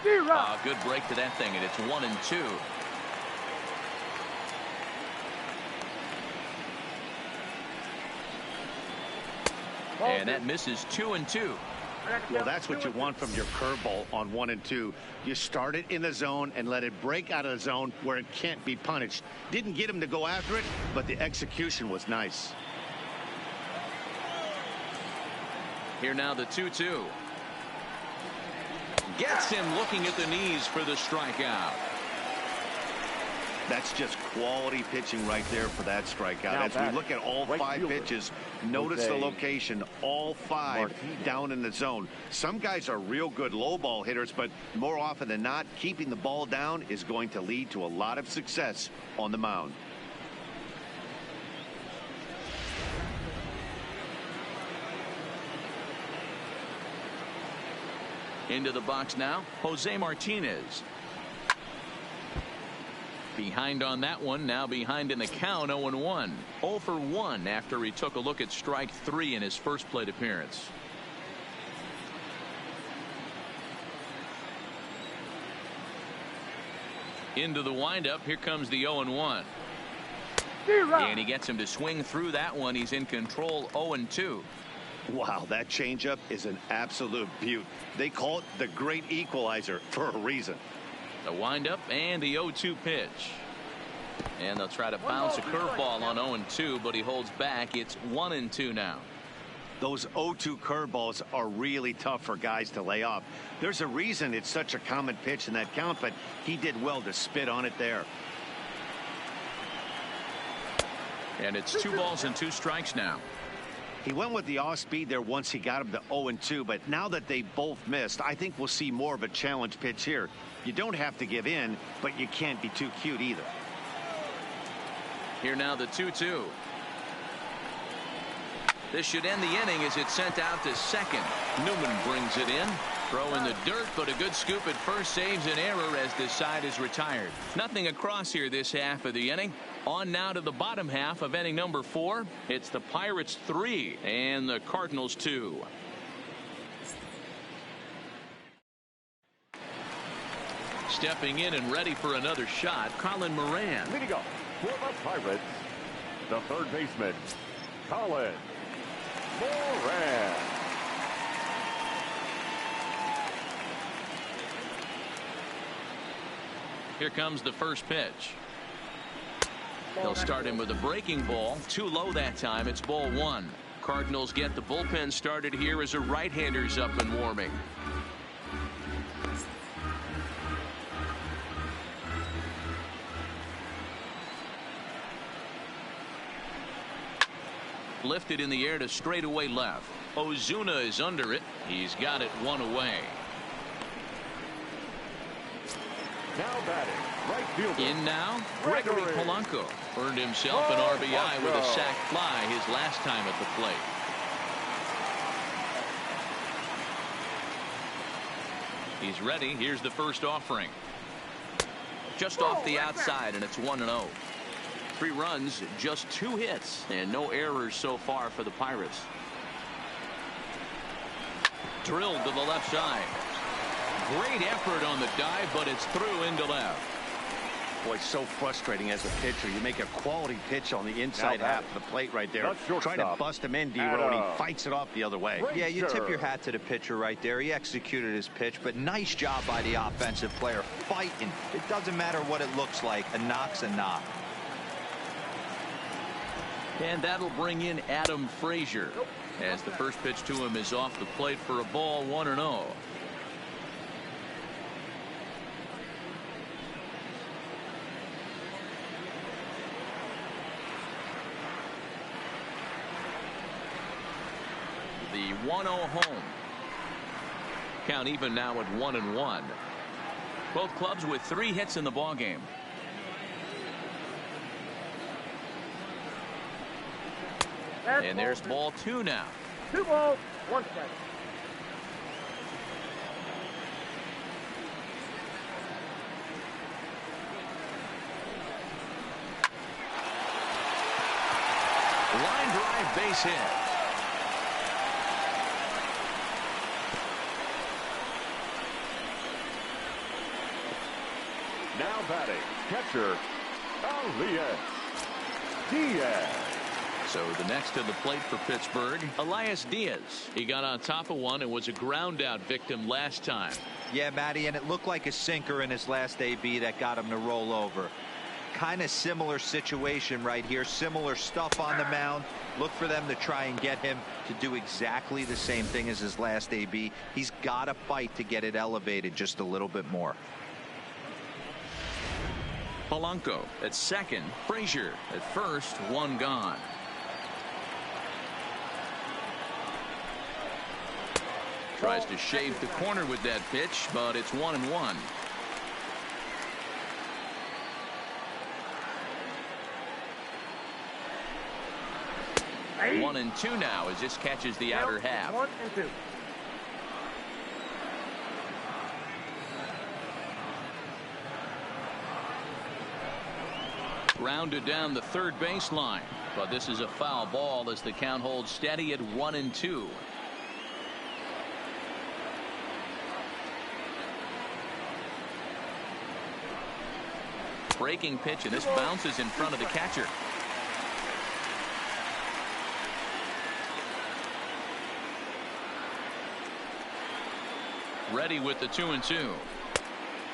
Good break to that thing, and it's 1-2. And that misses 2-2. Well, that's what you want from your curveball on 1 and 2. You start it in the zone and let it break out of the zone where it can't be punished. Didn't get him to go after it, but the execution was nice. Here now the 2-2. Gets him looking at the knees for the strikeout. That's just quality pitching right there for that strikeout. As we look at all 5 pitches, notice the location, all 5 down in the zone. Some guys are real good low ball hitters, but more often than not, keeping the ball down is going to lead to a lot of success on the mound. Into the box now, Jose Martinez. Behind on that one, now behind in the count, 0-1. 0 for 1 after he took a look at strike 3 in his first plate appearance. Into the windup, here comes the 0-1. And he gets him to swing through that one. He's in control, 0-2. Wow, that changeup is an absolute beaut. They call it the great equalizer for a reason. The windup and the 0-2 pitch. And they'll try to bounce a curveball on 0-2, but he holds back. It's 1-2 now. Those 0-2 curveballs are really tough for guys to lay off. There's a reason it's such a common pitch in that count, but he did well to spit on it there. And it's 2 balls and 2 strikes now. He went with the off speed there once he got him to 0-2, but now that they both missed, I think we'll see more of a challenge pitch here. You don't have to give in, but you can't be too cute either. Here now the 2-2. This should end the inning as it's sent out to second. Newman brings it in. Throw in the dirt, but a good scoop at first saves an error as this side is retired. Nothing across here this half of the inning. On now to the bottom half of inning number 4. It's the Pirates 3 and the Cardinals 2. Stepping in and ready for another shot, Colin Moran. Leading up for the Pirates, the third baseman, Colin Moran. Here comes the first pitch. They'll start him with a breaking ball. Too low that time. It's ball 1. Cardinals get the bullpen started here as a right-hander's up and warming. Lifted in the air to straightaway left. Ozuna is under it. He's got it 1 away. Now batting, right fielder. In now, Gregory Polanco earned himself an RBI with a sac fly his last time at the plate. He's ready. Here's the first offering. Just off the outside, and it's 1-0. 3 runs, just 2 hits, and no errors so far for the Pirates. Drilled to the left side. Great effort on the dive, but it's through into left. Boy, so frustrating as a pitcher. You make a quality pitch on the inside half of the plate right there. Trying to bust him in, D-Row, and he fights it off the other way. Yeah, you tip your hat to the pitcher right there. He executed his pitch, but nice job by the offensive player fighting. It doesn't matter what it looks like. A knock's a knock. And that'll bring in Adam Frazier as the first pitch to him is off the plate for a ball, 1-0. The 1-0 home. Count even now at 1-1. Both clubs with 3 hits in the ball game. And there's ball 2 now. 2 balls, 1 strike. Line drive, base hit. Now batting, catcher, Elias Diaz. So the next to the plate for Pittsburgh, Elias Diaz. He got on top of one and was a ground out victim last time. Yeah, Matty, and it looked like a sinker in his last AB that got him to roll over. Kind of similar situation right here. Similar stuff on the mound. Look for them to try and get him to do exactly the same thing as his last AB. He's got to fight to get it elevated just a little bit more. Polanco at second. Frazier at first. 1 gone. Tries to shave the corner with that pitch, but it's 1-1. Hey. 1-2 now as this catches the outer half. 1 and 2. Rounded down the third baseline, but this is a foul ball as the count holds steady at 1-2. Breaking pitch, and this bounces in front of the catcher. Ready with the 2-2.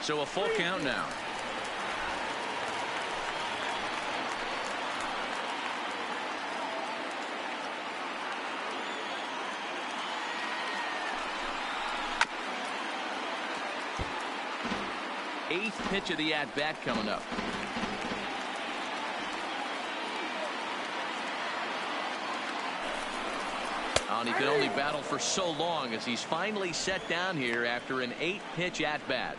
So a full count now. Eighth pitch of the at-bat coming up. And he could only battle for so long as he's finally set down here after an 8-pitch at-bat.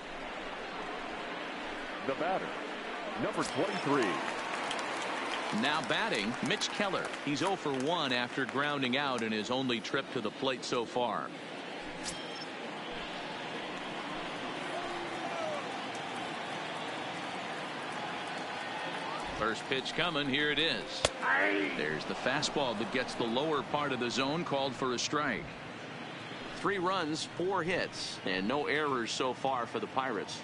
The batter, number 23. Now batting, Mitch Keller. He's 0 for 1 after grounding out in his only trip to the plate so far. First pitch coming. Here it is. There's the fastball that gets the lower part of the zone, called for a strike. 3 runs, 4 hits, and no errors so far for the Pirates.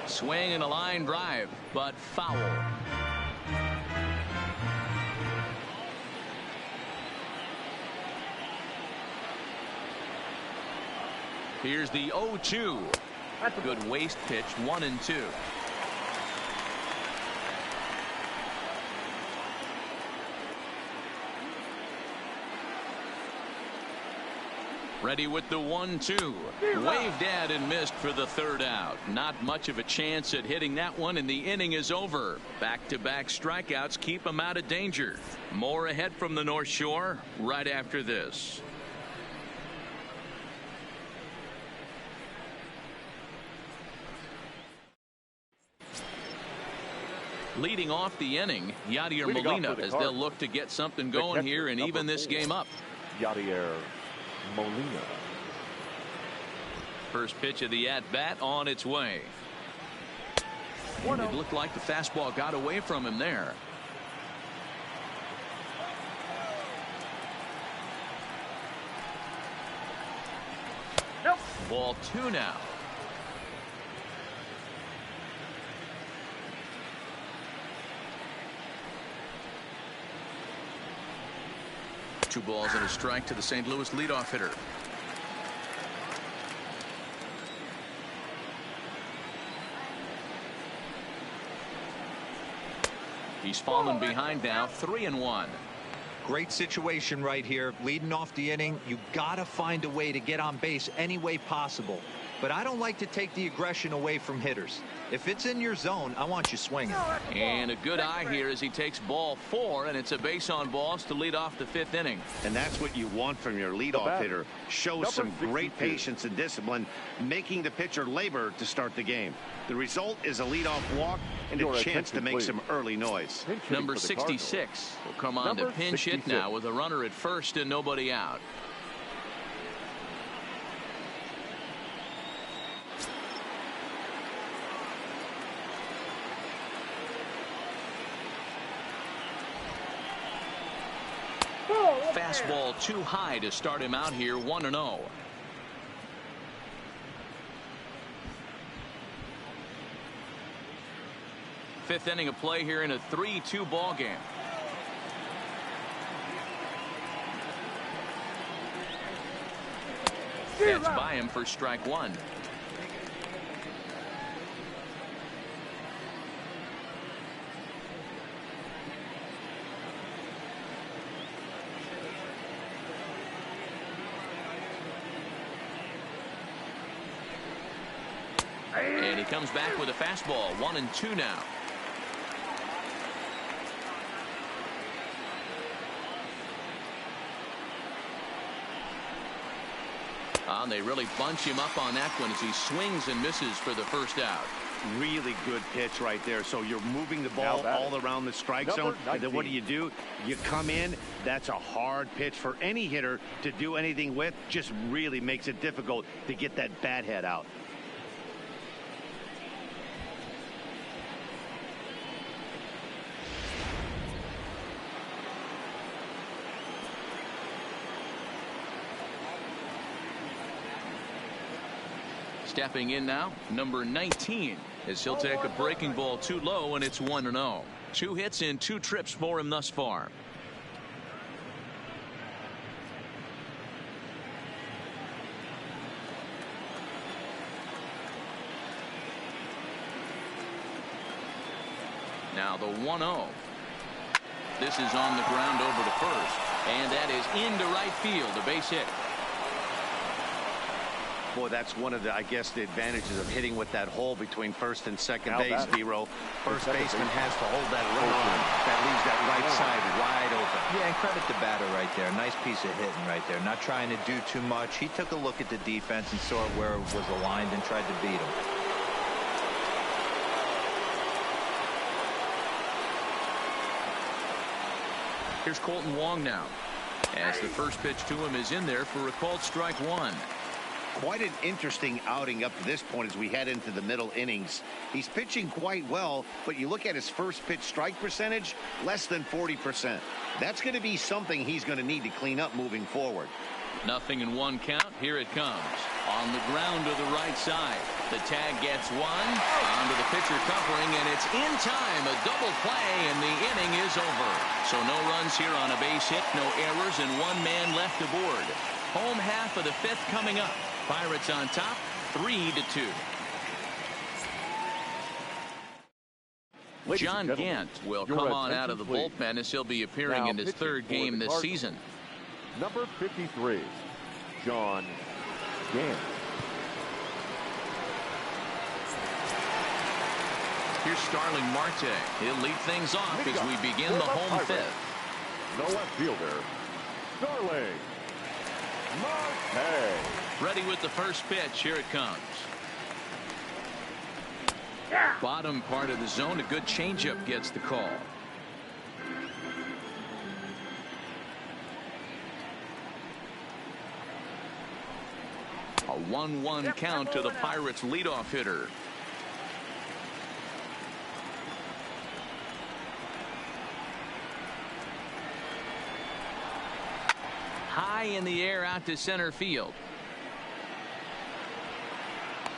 Swing and a line drive, but foul. Here's the 0-2. Good waste pitch, 1-2. Ready with the 1-2. Waved at and missed for the 3rd out. Not much of a chance at hitting that one, and the inning is over. Back-to-back strikeouts keep him out of danger. More ahead from the North Shore right after this. Leading off the inning, Yadier Molina, as they'll look to get something going here and even this game up. Yadier Molina. First pitch of the at-bat on its way. It looked like the fastball got away from him there. Ball 2 now. Two balls and a strike to the St. Louis leadoff hitter. He's fallen behind now, 3-1. Great situation right here. Leading off the inning, you gotta find a way to get on base any way possible. But I don't like to take the aggression away from hitters. If it's in your zone, I want you swinging. And a good eye here as he takes ball 4, and it's a base on balls to lead off the 5th inning. And that's what you want from your leadoff hitter. Shows some great patience and discipline, making the pitcher labor to start the game. The result is a leadoff walk and a chance to make some early noise. Number 66 will come on to pinch hit now with a runner at first and nobody out. Fastball too high to start him out here, 1-0. Fifth inning of play here in a 3-2 ball game. That's by him for strike 1. And he comes back with a fastball, 1-2 now. They really bunch him up on that one as he swings and misses for the first out. Really good pitch right there. So you're moving the ball all around the strike zone. And then what do? You come in. That's a hard pitch for any hitter to do anything with. Just really makes it difficult to get that bat head out. Stepping in now, number 19, as he'll take a breaking ball too low, and it's 1-0. 2 hits in 2 trips for him thus far. Now the 1-0. This is on the ground over to first, and that is into right field, a base hit. Boy, that's one of the, I guess, the advantages of hitting with that hole between first and second base, Dero. First baseman has to hold that runner on. That leaves that right side wide open. Yeah, and credit the batter right there. Nice piece of hitting right there. Not trying to do too much. He took a look at the defense and saw where it was aligned and tried to beat him. Here's Kolten Wong now, as the first pitch to him is in there for a called strike 1. Quite an interesting outing up to this point as we head into the middle innings. He's pitching quite well, but you look at his first pitch strike percentage, less than 40%. That's going to be something he's going to need to clean up moving forward. 0-1 count. Here it comes. On the ground to the right side. The tag gets one. Onto the pitcher covering, and it's in time. A double play, and the inning is over. So no runs here on a base hit, no errors, and 1 man left aboard. Home half of the 5th coming up. Pirates on top, 3-2. John Gant will come on out of the bullpen as he'll be appearing in his 3rd game this season. Number 53, John Gant. Here's Starling Marte. He'll lead things off as we begin the home 5th. The left fielder, Starling Marte. Ready with the first pitch. Here it comes. Bottom part of the zone. A good changeup gets the call. A 1-1 count to the Pirates leadoff hitter. High in the air out to center field.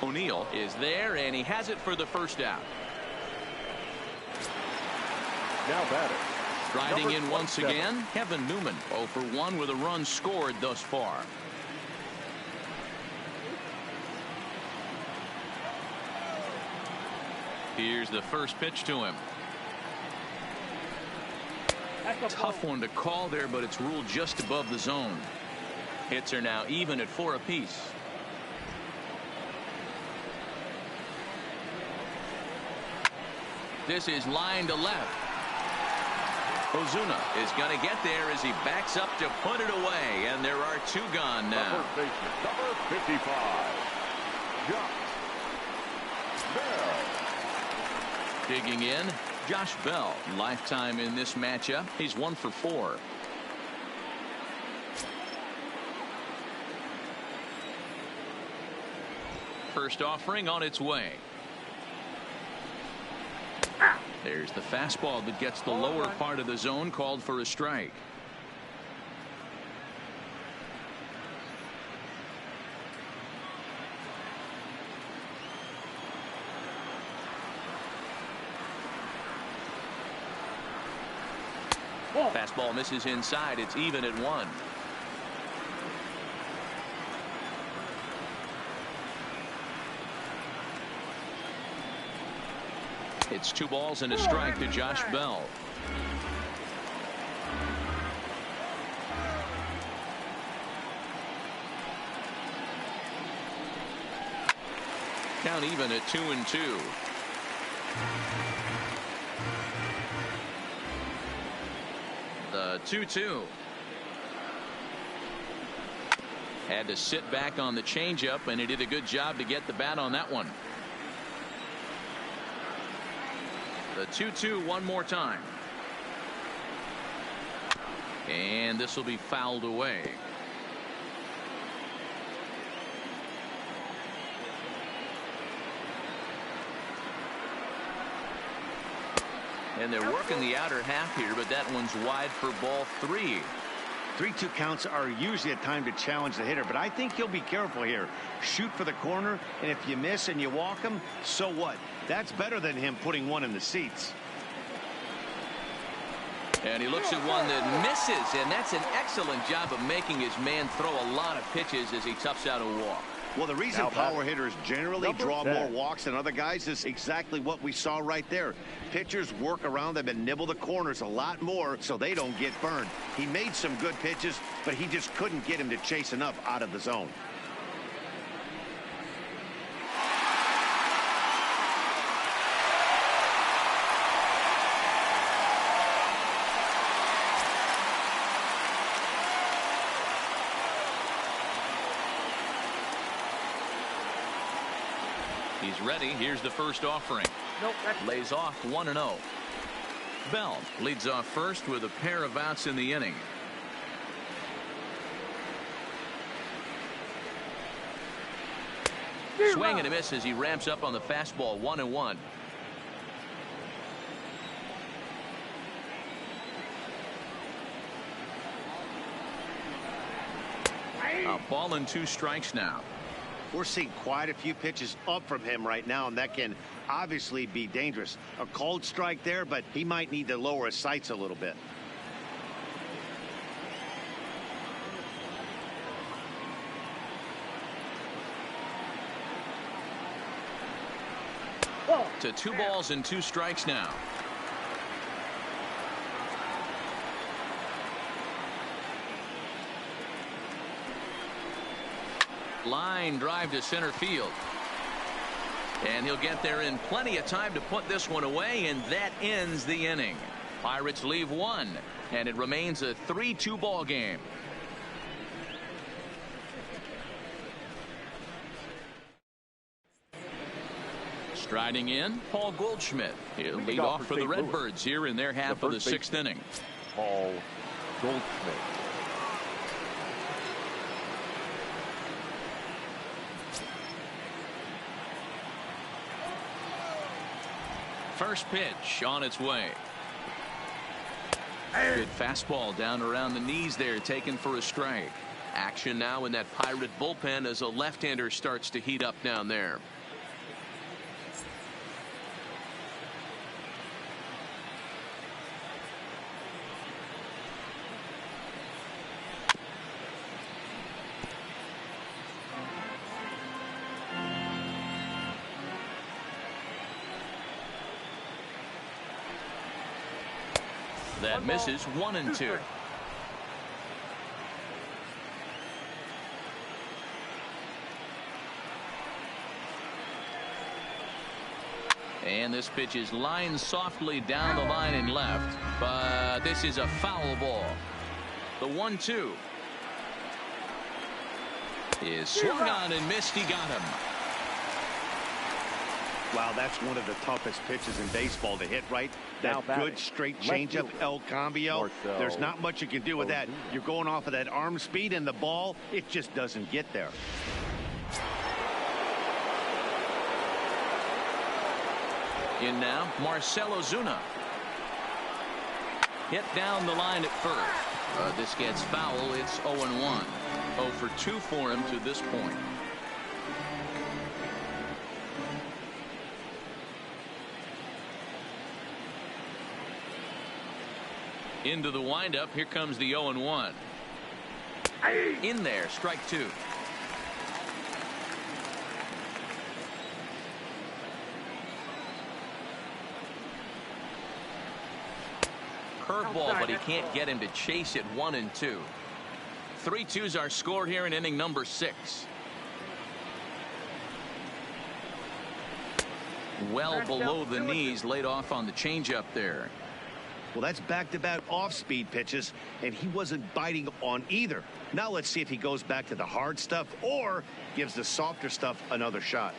O'Neill is there, and he has it for the first out. Now batter. Riding in once 27. again, Kevin Newman, 0 for 1 with a run scored thus far. Here's the first pitch to him. Tough one to call there, but it's ruled just above the zone. Hits are now even at 4 apiece. This is line to left. Ozuna is going to get there as he backs up to put it away, and there are 2 gone now. First baseman, number 55, Josh Bell. Digging in, Josh Bell. Lifetime in this matchup. He's 1 for 4. First offering on its way. There's the fastball that gets the lower part of the zone, called for a strike. Fastball misses inside. It's even at 1. It's 2 balls and a strike to Josh Bell. Count even at 2-2. The 2-2. Had to sit back on the changeup, and he did a good job to get the bat on that one. The 2-2 one more time. And this will be fouled away. And they're working the outer half here, but that one's wide for ball 3. 3-2 counts are usually a time to challenge the hitter, but I think he'll be careful here. Shoot for the corner, and if you miss and you walk him, so what? That's better than him putting one in the seats. And he looks at one that misses, and that's an excellent job of making his man throw a lot of pitches as he toughs out a walk. Well, the reason power hitters generally draw 10. more walks than other guys is exactly what we saw right there. Pitchers work around them and nibble the corners a lot more so they don't get burned. He made some good pitches, but he just couldn't get him to chase enough out of the zone. He's ready. Here's the first offering. Nope, Lays off 1-0. Bell leads off first with a pair of outs in the inning. Swing and a miss as he ramps up on the fastball. 1-1. A ball and 2 strikes now. We're seeing quite a few pitches up from him right now, and that can obviously be dangerous. A cold strike there, but he might need to lower his sights a little bit. To 2 balls and 2 strikes now. Line drive to center field. And he'll get there in plenty of time to put this one away, and that ends the inning. Pirates leave 1, and it remains a 3-2 ball game. Striding in, Paul Goldschmidt. He'll lead off for the Redbirds here in their half of the 6th inning. Paul Goldschmidt. First pitch on its way. Good fastball down around the knees there, taken for a strike. Action now in that Pirate bullpen as a left-hander starts to heat up down there. That misses 1-2. And this pitch is lined softly down the line and left, but this is a foul ball. The 1-2 is swung on and missed. He got him. Wow, that's one of the toughest pitches in baseball to hit, right? That good straight changeup, El Cambio. There's not much you can do with that. You're going off of that arm speed, and the ball, it just doesn't get there. In now, Marcell Ozuna. Hit down the line at first. This gets foul. It's 0-1. 0 for 2 for him to this point. Into the windup. Here comes the 0-1. In there, strike 2. Curveball, but he can't get him to chase it. 1-2. 3-2s are scored here in inning number 6. Well below the knees, laid off on the changeup there. Well, that's back-to-back off-speed pitches, and he wasn't biting on either. Now let's see if he goes back to the hard stuff or gives the softer stuff another shot.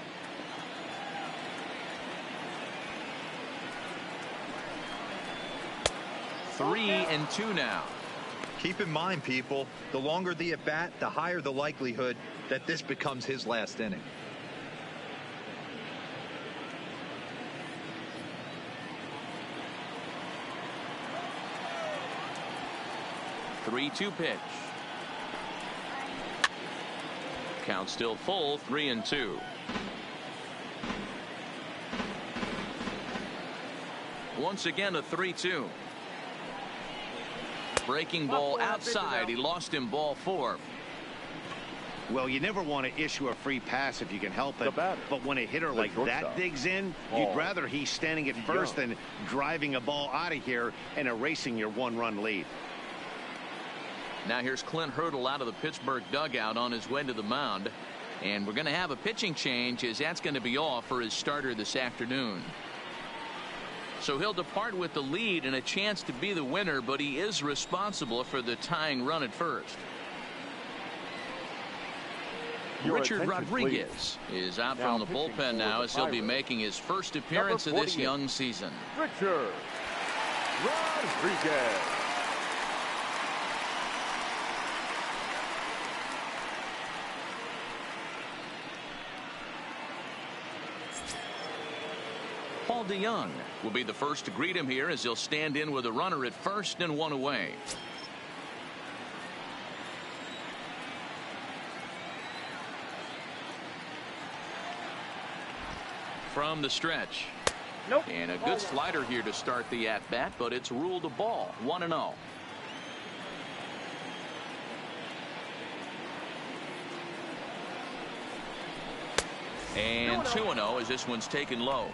Three and two now. Keep in mind, people, the longer the at-bat, the higher the likelihood that this becomes his last inning. 3-2 pitch. Count still full. 3-2. Once again a 3-2. Breaking ball outside. He lost him, ball 4. Well, you never want to issue a free pass if you can help it. But when a hitter like that digs in, you'd rather he's standing at first than driving a ball out of here and erasing your 1-run lead. Now here's Clint Hurdle out of the Pittsburgh dugout on his way to the mound. And we're going to have a pitching change, as that's going to be all for his starter this afternoon. So he'll depart with the lead and a chance to be the winner, but he is responsible for the tying run at first. Richard Rodriguez is out from the bullpen now, as he'll be making his first appearance of this young season. Richard Rodriguez. Paul DeJong will be the first to greet him here, as he'll stand in with a runner at first and 1 away. From the stretch. Nope. And a good slider here to start the at-bat, but it's ruled a ball. 1-0. And 2-0 as this one's taken low.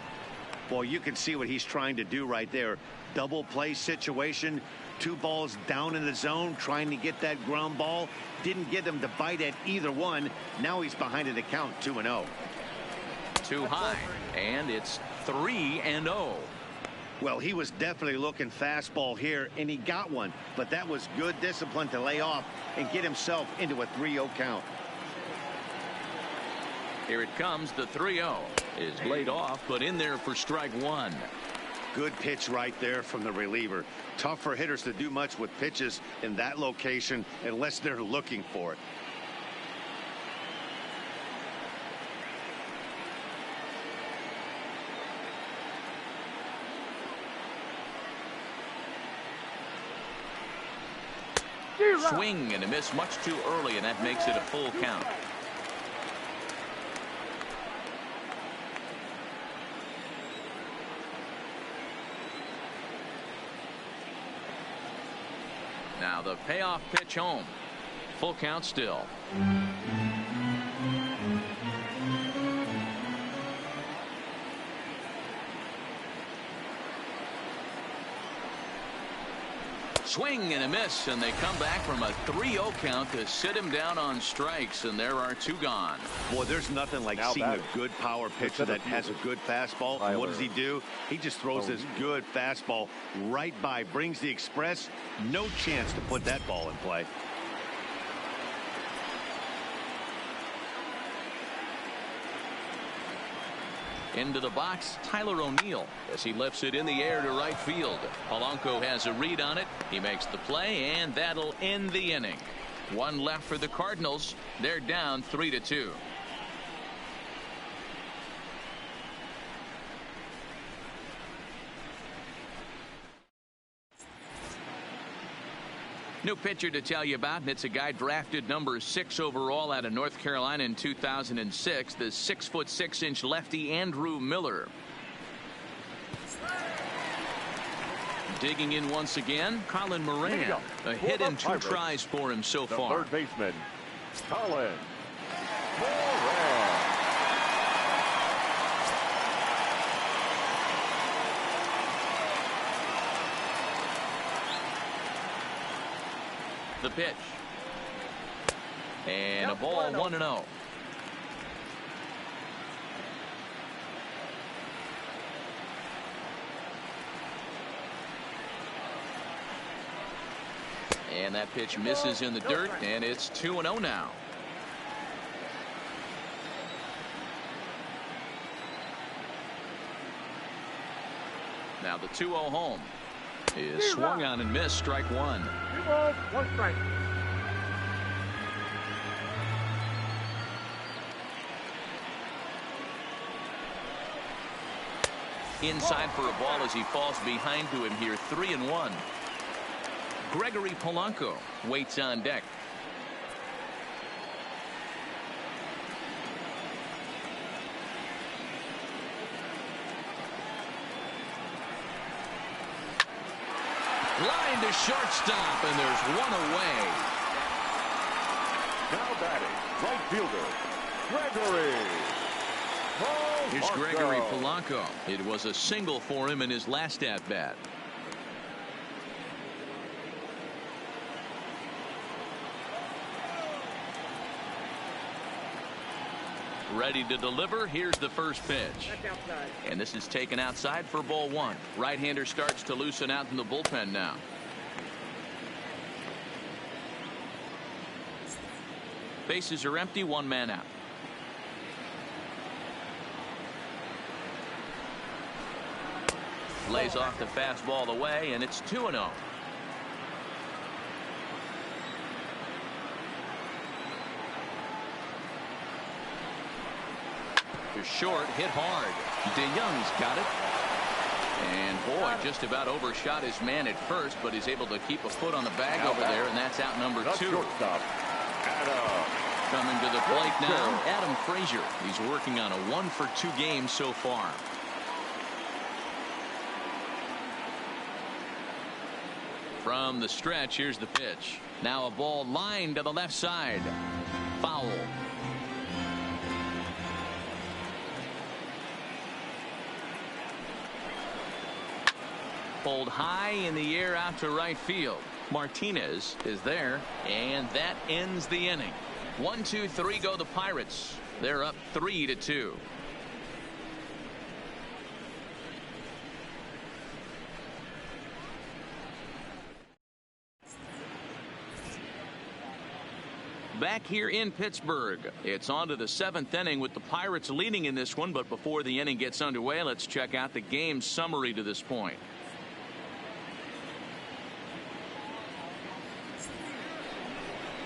Well, you can see what he's trying to do right there. Double play situation. 2 balls down in the zone, trying to get that ground ball. Didn't get him to bite at either one. Now he's behind in the count, 2-0. Too high, and it's 3-0. Well, he was definitely looking fastball here, and he got one. But that was good discipline to lay off and get himself into a 3-0 count. Here it comes. The 3-0 is laid off, but in there for strike 1. Good pitch right there from the reliever. Tough for hitters to do much with pitches in that location unless they're looking for it. Swing and a miss much too early, and that makes it a full count. Now the payoff pitch home. Full count still. Swing and a miss, and they come back from a 3-0 count to sit him down on strikes, and there are 2 gone. Boy, there's nothing like Now seeing a batting. good power pitcher that has a good fastball. And what does he do? He just throws this good fastball right by, brings the express. No chance to put that ball in play. Into the box, Tyler O'Neill, as he lifts it in the air to right field. Polanco has a read on it. He makes the play, and that'll end the inning. 1 left for the Cardinals. They're down 3-2. New pitcher to tell you about, and it's a guy drafted number 6 overall out of North Carolina in 2006, the 6'6" lefty Andrew Miller. Digging in once again, Colin Moran. A hit and 2 tries for him so far. Third baseman, Colin Moran. The pitch. And a ball 1-0. And that pitch misses in the dirt, and it's 2-0 now. Now the 2-0 home is swung on and missed, strike 1. 2 balls, 1 strike. Inside for a ball as he falls behind to him here. 3-1. Gregory Polanco waits on deck. Line to shortstop, and there's 1 away. Now batting, right fielder, Gregory Polanco. Here's Gregory Polanco. It was a single for him in his last at-bat. Ready to deliver. Here's the first pitch. That's outside. And this is taken outside for ball 1. Right-hander starts to loosen out in the bullpen now. Bases are empty. 1 man out. Lays off the fastball away, and it's 2-0. Short, hit hard. DeYoung's got it. And boy, just about overshot his man at first, but he's able to keep a foot on the bag over there, and that's out number 2. Shortstop, Adam. Coming to the plate now, Adam Frazier. He's working on a 1-for-2 game so far. From the stretch, here's the pitch. Now a ball lined to the left side. Foul. Pulled high in the air out to right field. Martinez is there, and that ends the inning. 1, 2, 3 go the Pirates. They're up 3-2. Back here in Pittsburgh, it's on to the 7th inning with the Pirates leading in this one, but before the inning gets underway, let's check out the game summary to this point.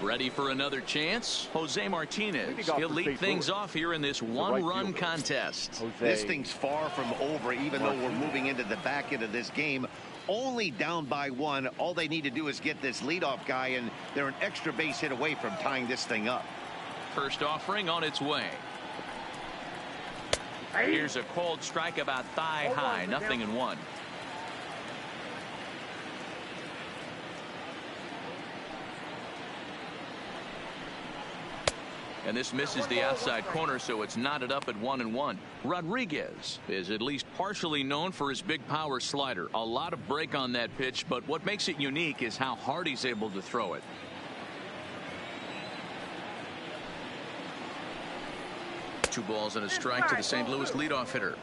Ready for another chance? Jose Martinez. He'll lead things off here in this one-run contest. This thing's far from over, even though we're moving into the back end of this game. Only down by one. All they need to do is get this leadoff guy, and they're an extra base hit away from tying this thing up. First offering on its way. Here's a cold strike about thigh high. 0-1. And this misses the outside corner, so it's knotted up at 1-1. Rodriguez is at least partially known for his big power slider. A lot of break on that pitch, but what makes it unique is how hard he's able to throw it. Two balls and a strike to the St. Louis leadoff hitter.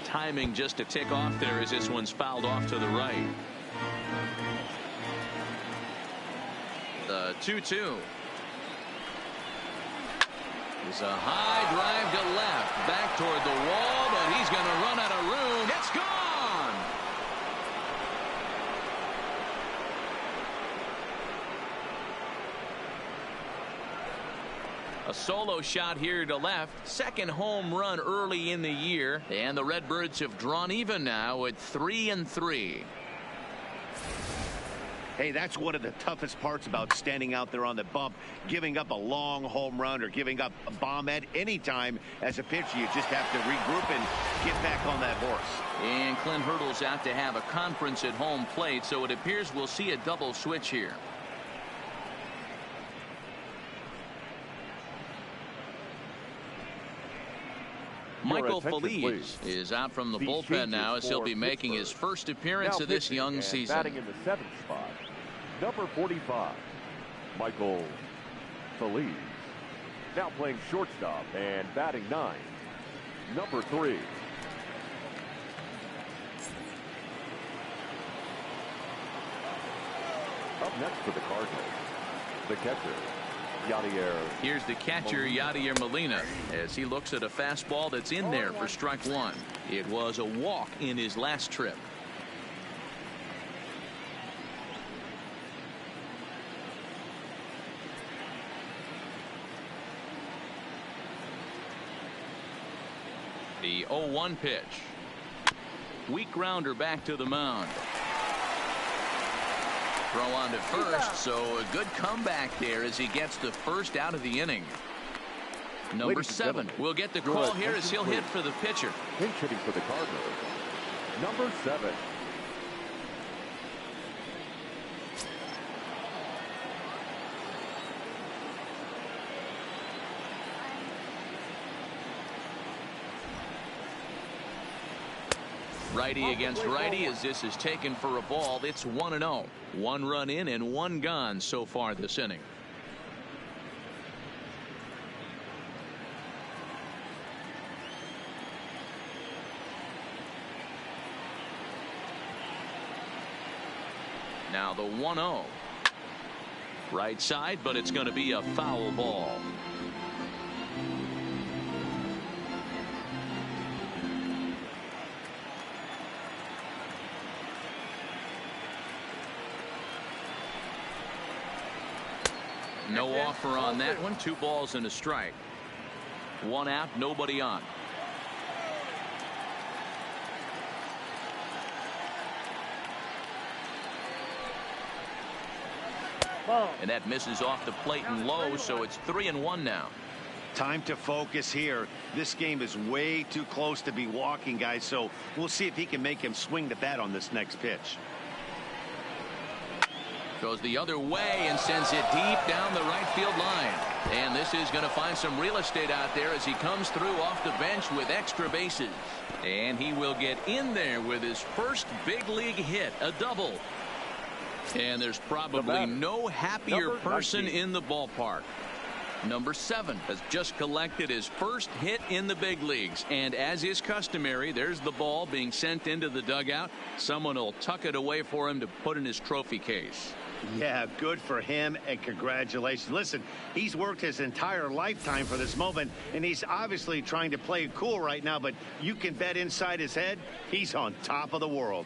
Timing just to tick off there as this one's fouled off to the right. The 2-2 is a high drive to left, back toward the wall, but he's going to run out of room. It's gone. A solo shot here to left. Second home run early in the year, and the Redbirds have drawn even now at 3-3. Hey, that's one of the toughest parts about standing out there on the bump. Giving up a long home run or giving up a bomb at any time as a pitcher, you just have to regroup and get back on that horse. And Clint Hurdle's out to have a conference at home plate, so it appears we'll see a double switch here. Michael Feliz is out from the bullpen now as he'll be making his first appearance of this young season. Batting in the 7th spot, number 45, Michael Feliz. Now playing shortstop and batting 9, number 3. Up next for the Cardinals, the catcher, Yadier. Here's the catcher, Yadier Molina, as he looks at a fastball that's in there for strike one. It was a walk in his last trip. The 0-1 pitch. Weak grounder back to the mound. Throw on to first, so a good comeback there as he gets the first out of the inning. Number 7 will get the call here as he'll hit for the pitcher. Pinch hitting for the Cardinals, number 7. Righty against righty as this is taken for a ball. It's 1-0. 1 run in and 1 gone so far this inning. Now the 1-0. Right side, but it's going to be a foul ball. No offer on that one. 2 balls and a strike. 1 out, nobody on. And that misses off the plate and low, so it's 3-1 now. Time to focus here. This game is way too close to be walking, guys, so we'll see if he can make him swing the bat on this next pitch. Goes the other way and sends it deep down the right field line. And this is going to find some real estate out there as he comes through off the bench with extra bases. And he will get in there with his first big league hit, a double. And there's probably no happier person in the ballpark. Number 7 has just collected his first hit in the big leagues, and as is customary, there's the ball being sent into the dugout. Someone will tuck it away for him to put in his trophy case. Yeah, good for him, and congratulations. Listen, he's worked his entire lifetime for this moment, and he's obviously trying to play it cool right now, but you can bet inside his head, he's on top of the world.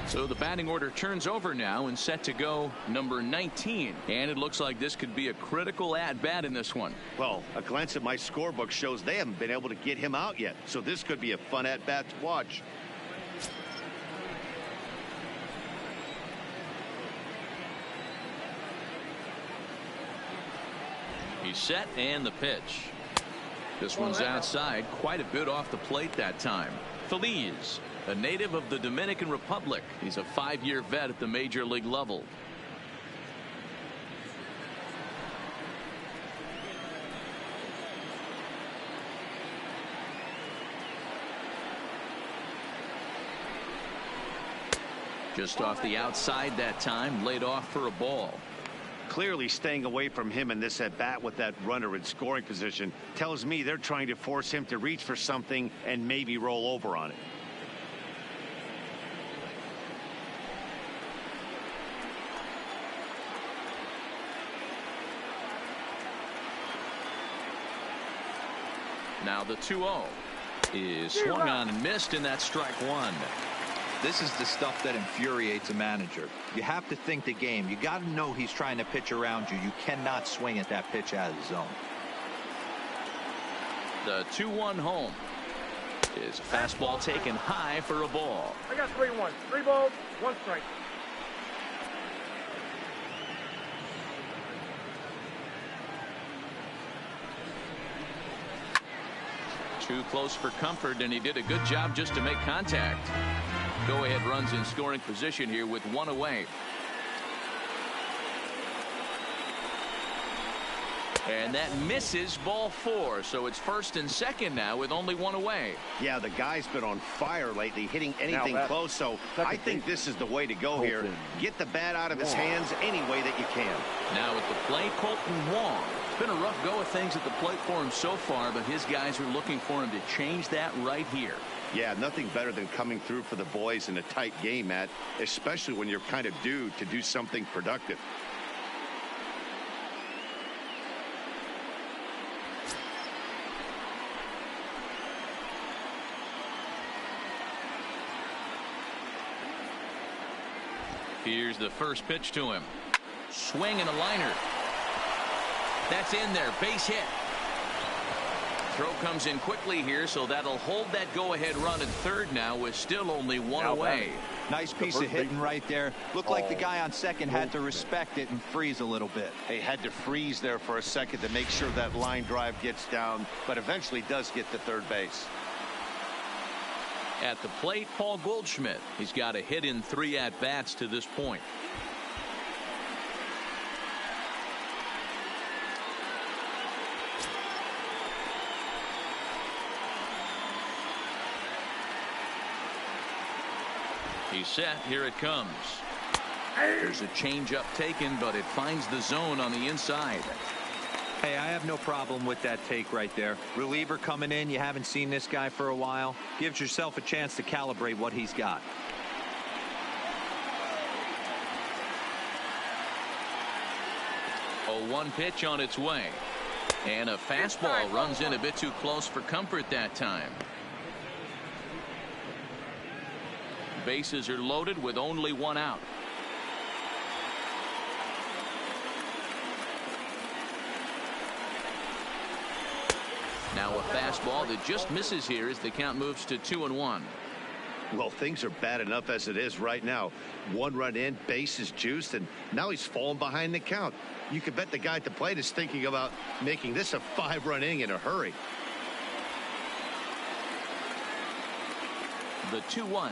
So the batting order turns over now and set to go number 19. And it looks like this could be a critical at-bat in this one. Well, a glance at my scorebook shows they haven't been able to get him out yet, so this could be a fun at-bat to watch. He's set, and the pitch. This one's outside, quite a bit off the plate that time. Feliz, a native of the Dominican Republic. He's a 5-year vet at the major league level. Just off the outside that time, laid off for a ball. Clearly staying away from him in this at-bat with that runner in scoring position tells me they're trying to force him to reach for something and maybe roll over on it. Now the 2-0 is swung on and missed, and that's strike one. This is the stuff that infuriates a manager. You have to think the game. You got to know he's trying to pitch around you. You cannot swing at that pitch out of the zone. The 2-1 home is a fastball taken high for a ball. I got 3-1. 3 balls, 1 strike. Too close for comfort, and he did a good job just to make contact. Go-ahead runs in scoring position here with 1 away. And that misses, ball 4. So it's first and second now with only 1 away. Yeah, the guy's been on fire lately, hitting anything close. So I think this is the way to go here. Get the bat out of his hands any way that you can. Now at the plate, Kolten Wong. It's been a rough go of things at the plate for him so far, but his guys are looking for him to change that right here. Yeah, nothing better than coming through for the boys in a tight game, Matt, especially when you're kind of due to do something productive. Here's the first pitch to him. Swing and a liner. That's in there. Base hit. Throw comes in quickly here, so that'll hold that go-ahead run at third now with still only 1 away. Nice piece of hitting right there. Looked like the guy on second had to respect it and freeze a little bit. They had to freeze there for a second to make sure that line drive gets down, but eventually does get to third base. At the plate, Paul Goldschmidt. He's got a hit in 3 at-bats to this point. He's set. Here it comes. There's a changeup taken, but it finds the zone on the inside. Hey, I have no problem with that take right there. Reliever coming in. You haven't seen this guy for a while. Gives yourself a chance to calibrate what he's got. A 1 pitch on its way. And a fastball runs in a bit too close for comfort that time. Bases are loaded with only 1 out. Now a fastball that just misses here as the count moves to 2-1. Well, things are bad enough as it is right now. 1 run in, base is juiced, and now he's falling behind the count. You could bet the guy at the plate is thinking about making this a 5-run inning in a hurry. The 2-1.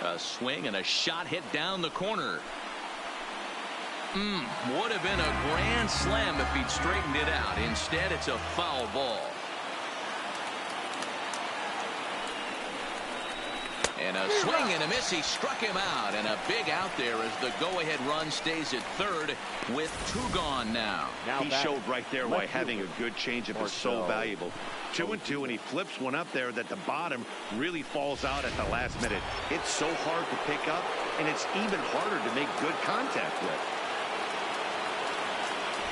A swing and a shot hit down the corner. Would have been a grand slam if he'd straightened it out. Instead, it's a foul ball. And a swing and a miss. He struck him out. And a big out there as the go-ahead run stays at third with 2 gone now. He showed right there why having a good changeup is so valuable. 2-2, and he flips one up there that the bottom really falls out at the last minute. It's so hard to pick up, and it's even harder to make good contact with.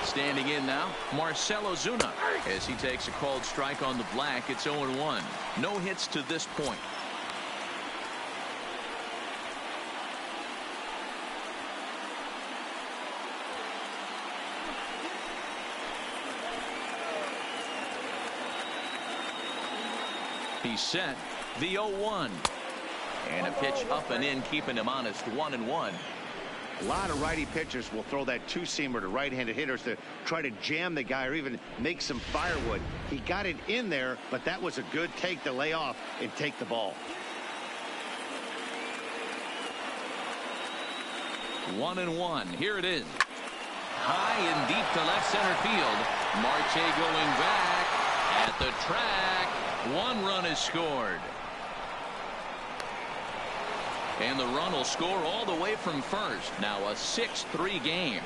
Standing in now, Marcell Ozuna. As he takes a called strike on the black, it's 0-1. No hits to this point. He's set. The 0-1. And a pitch up and in, keeping him honest. 1-1. A lot of righty pitchers will throw that two-seamer to right-handed hitters to try to jam the guy or even make some firewood. He got it in there, but that was a good take to lay off and take the ball. 1-1. Here it is. High and deep to left center field. Marte going back at the track. 1 run is scored. And the run will score all the way from first. Now a 6-3 game.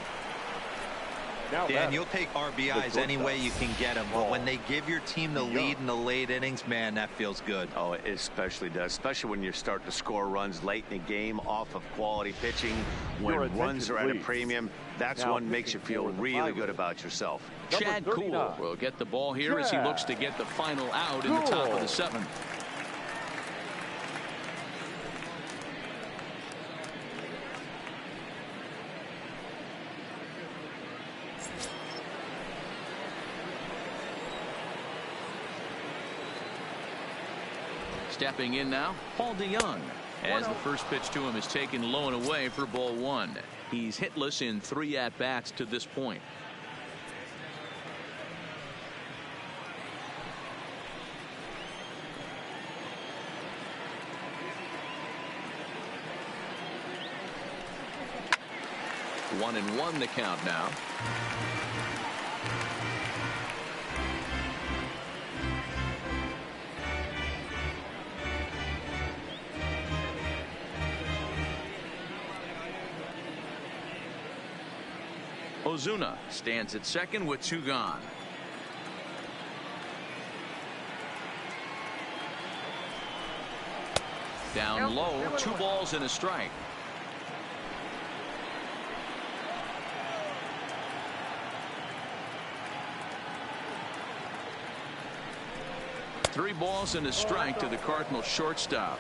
Dan, you'll take RBIs any way you can get them. But when they give your team the lead in the late innings, man, that feels good. Oh, it especially does. Especially when you start to score runs late in the game off of quality pitching. When runs are at a premium, that's what makes you feel really good about yourself. Chad Kuhl will get the ball here as he looks to get the final out in the top of the 7th. Stepping in now, Paul DeJong, as the first pitch to him is taken low and away for ball 1. He's hitless in 3 at-bats to this point. One and one the count now. Ozuna stands at second with 2 gone. Down low, 2 balls and a strike. Three balls and a strike to the Cardinals shortstop.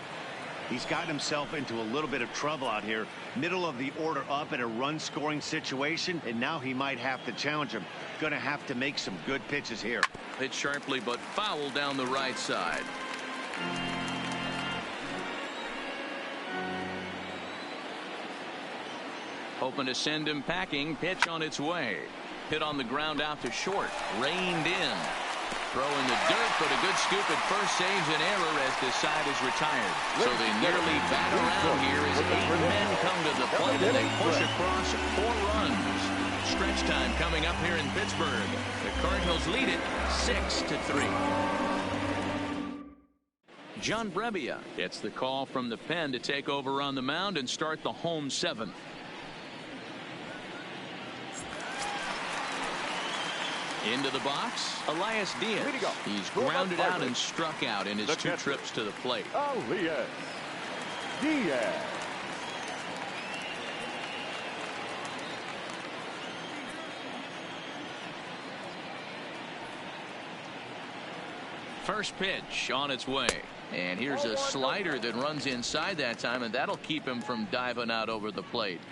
He's gotten himself into a little bit of trouble out here. Middle of the order up in a run-scoring situation, and now he might have to challenge him. Going to have to make some good pitches here. Hit sharply, but foul down the right side. Hoping to send him packing. Pitch on its way. Hit on the ground out to short. Reined in. Throw in the dirt, but a good scoop at first saves an error as the side is retired. So they nearly bat around here as 8 men come to the plate and they push across 4 runs. Stretch time coming up here in Pittsburgh. The Cardinals lead it 6-3. John Brebbia gets the call from the pen to take over on the mound and start the home 7th. Into the box, Elias Diaz. He's grounded out and struck out in his 2 trips to the plate. Elias Diaz. First pitch on its way. And here's a slider that runs inside that time, and that'll keep him from diving out over the plate.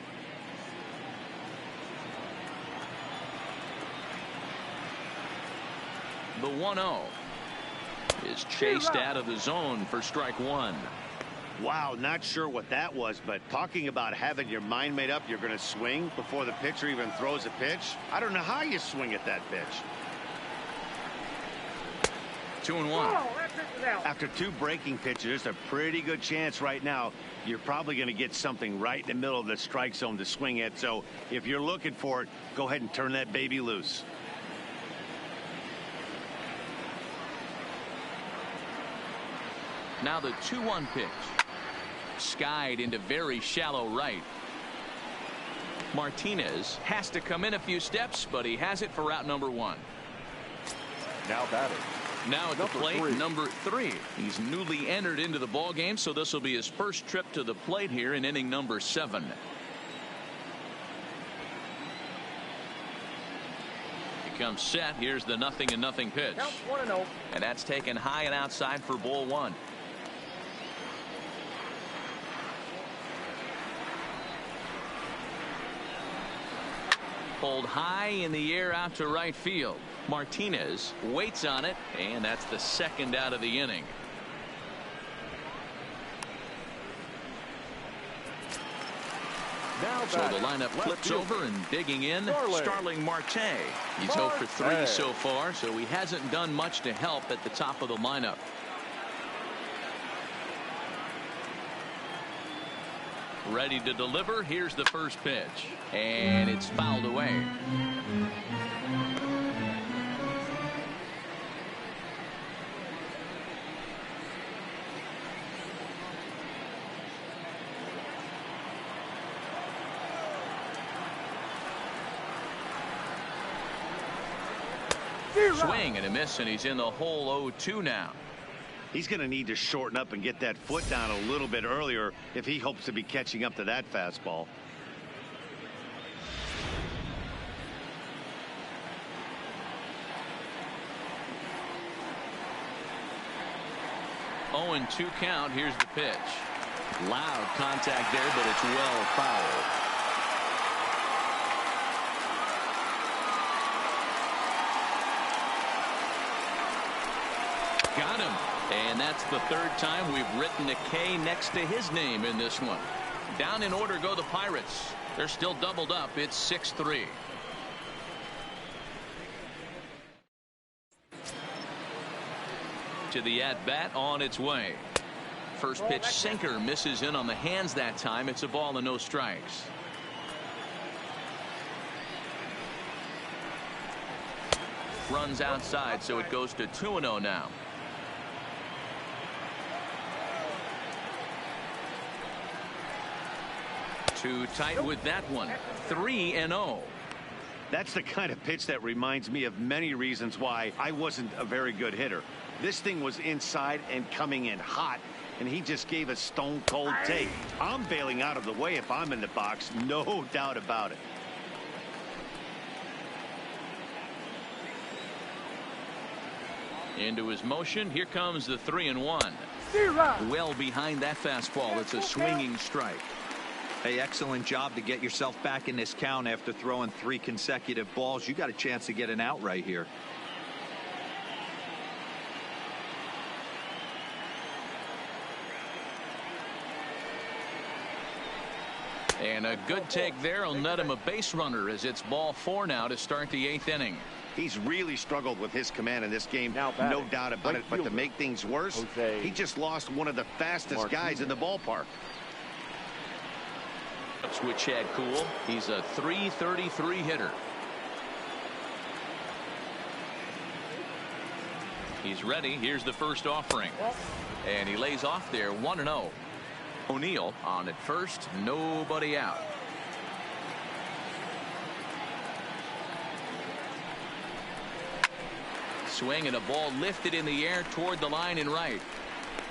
The 1-0 is chased out of the zone for strike 1. Wow, not sure what that was, but talking about having your mind made up, you're going to swing before the pitcher even throws a pitch. I don't know how you swing at that pitch. 2-1. After 2 breaking pitches, a pretty good chance right now you're probably going to get something right in the middle of the strike zone to swing at. So if you're looking for it, go ahead and turn that baby loose. Now the 2-1 pitch. skied into very shallow right. Martinez has to come in a few steps, but he has it for route number 1. Now batting. Now at the plate, number 3. He's newly entered into the ball game, so this will be his first trip to the plate here in inning number 7. He comes set. Here's the 0-0 pitch. Count 1-0. And that's taken high and outside for ball 1. Pulled high in the air out to right field. Martinez waits on it, and that's the second out of the inning. Now So the lineup flips over and digging in, Starling Marte. He's 0 for 3 so far, so he hasn't done much to help at the top of the lineup. Ready to deliver. Here's the first pitch, and it's fouled away. Swing and a miss, and he's in the hole 0-2 now. He's going to need to shorten up and get that foot down a little bit earlier if he hopes to be catching up to that fastball. Oh, and 2 count. Here's the pitch. Loud contact there, but it's well fouled. Got him. And that's the 3rd time we've written a K next to his name in this one. Down in order go the Pirates. They're still doubled up. It's 6-3. To the at-bat on its way. First pitch sinker misses in on the hands that time. It's a ball and no strikes. Runs outside, so it goes to 2-0 now. Too tight with that one. 3-0. That's the kind of pitch that reminds me of many reasons why I wasn't a very good hitter. This thing was inside and coming in hot, and he just gave a stone cold take. I'm bailing out of the way if I'm in the box, no doubt about it. Into his motion. Here comes the 3-1. Well behind that fastball. It's a swinging strike. Hey, excellent job to get yourself back in this count after throwing 3 consecutive balls. You got a chance to get an out right here. And a good take there will net him a base runner as it's ball 4 now to start the 8th inning. He's really struggled with his command in this game, no doubt about it. But to make things worse, he just lost one of the fastest guys in the ballpark. With Chad Kuhl. He's a .333 hitter. He's ready. Here's the first offering. And he lays off there 1-0. O'Neill on at first. Nobody out. Swing and a ball lifted in the air toward the line and right.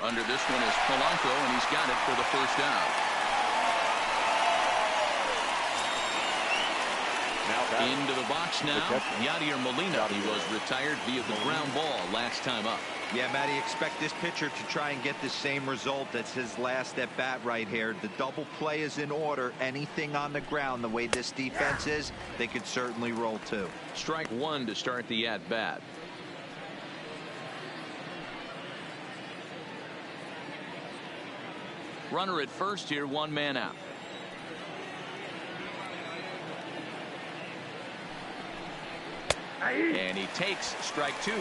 Under this one is Polanco, and he's got it for the first out. Into the box now, Yadier Molina. He was retired via the ground ball last time up. Yeah, Matty, expect this pitcher to try and get the same result as his last at bat right here. The double play is in order. Anything on the ground, the way this defense is, they could certainly roll 2. Strike 1 to start the at bat. Runner at first here, 1 man out. And he takes strike 2.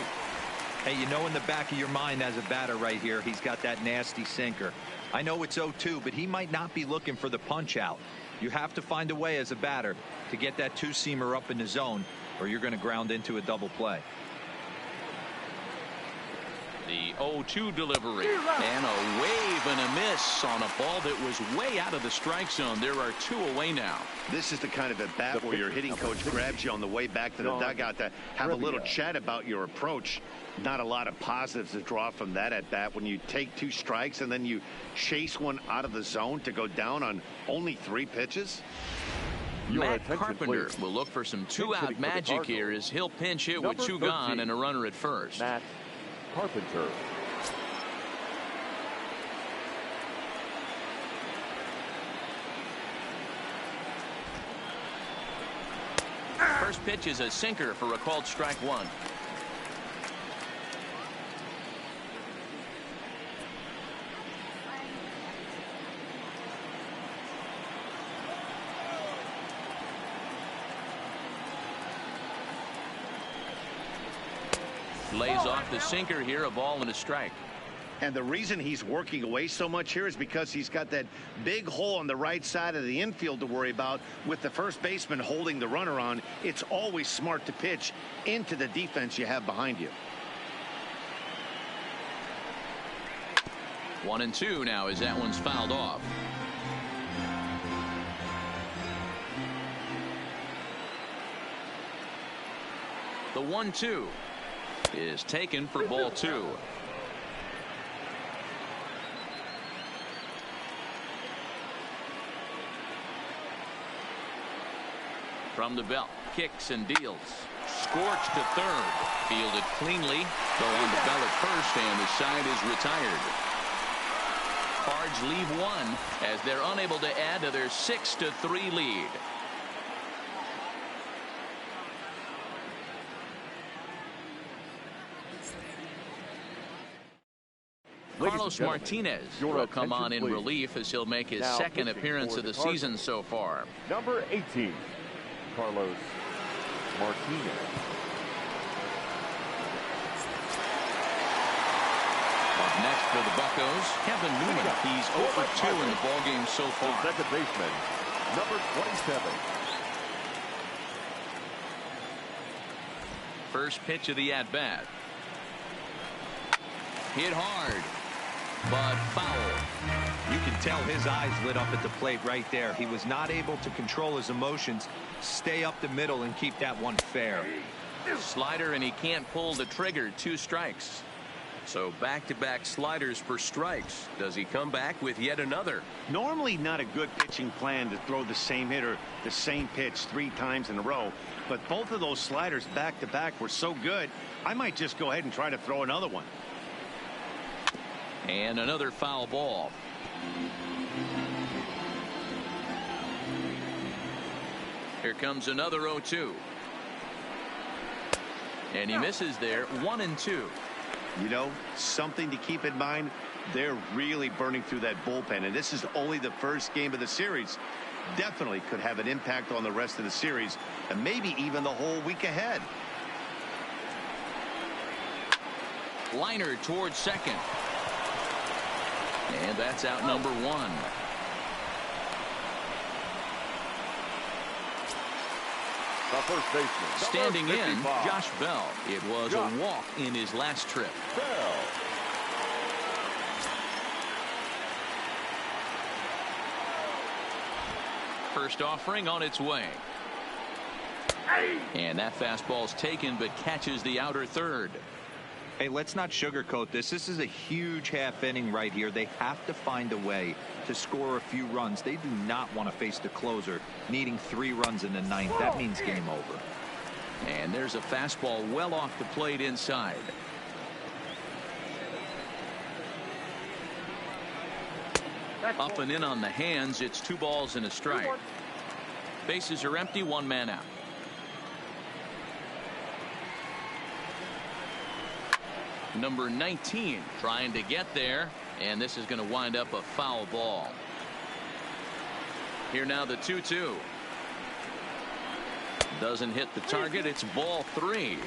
Hey, you know in the back of your mind as a batter right here, he's got that nasty sinker. I know it's 0-2, but he might not be looking for the punch out. You have to find a way as a batter to get that 2-seamer up in the zone, or you're going to ground into a double play. The 0-2 delivery. And a wave and a miss on a ball that was way out of the strike zone. There are 2 away now. This is the kind of at bat where your hitting coach grabs you on the way back to the dugout to have a little chat about your approach. Not a lot of positives to draw from that at bat when you take 2 strikes and then you chase one out of the zone to go down on only 3 pitches. Matt Carpenter will look for some 2-out magic here as he'll pinch hit with 2 gone and a runner at first. Matt Carpenter. First pitch is a sinker for a called strike 1. Lays off the sinker here, a ball and a strike. And the reason he's working away so much here is because he's got that big hole on the right side of the infield to worry about. With the first baseman holding the runner on, it's always smart to pitch into the defense you have behind you. 1-2 now as that one's fouled off. The 1-2 is taken for ball 2. From the belt, kicks and deals. Scorched to third. Fielded cleanly. Go on the belt at first, and the side is retired. Cards leave 1 as they're unable to add to their 6-3 lead. Carlos Martinez will come on in relief as he'll make his second appearance of the season so far. Number 18, Carlos Martinez. Up next for the Buccos, Kevin Newman. He's 0 for 2 in the ballgame so far. Second baseman, number 27. First pitch of the at-bat. Hit hard, but foul. You can tell his eyes lit up at the plate right there. He was not able to control his emotions, stay up the middle, and keep that one fair. Slider, and he can't pull the trigger. 2 strikes. So back-to-back sliders for strikes. Does he come back with yet another? Normally not a good pitching plan to throw the same hitter the same pitch 3 times in a row, but both of those sliders back-to-back were so good, I might just go ahead and try to throw another one. And another foul ball. Here comes another 0-2. And he misses there. 1-2. You know, something to keep in mind, they're really burning through that bullpen, and this is only the first game of the series. Definitely could have an impact on the rest of the series and maybe even the whole week ahead. Liner towards second. And that's out number 1. The first baseman, standing in, Josh Bell. It was a walk in his last trip. Bell. First offering on its way. And that fastball's taken but catches the outer third. Hey, let's not sugarcoat this. This is a huge half inning right here. They have to find a way to score a few runs. They do not want to face the closer needing 3 runs in the 9th. That means game over. And there's a fastball well off the plate inside. Up and in on the hands. It's 2 balls and a strike. Bases are empty. 1 man out. Number 19 trying to get there, and this is going to wind up a foul ball. Here now the 2-2. Doesn't hit the target. It's ball 3.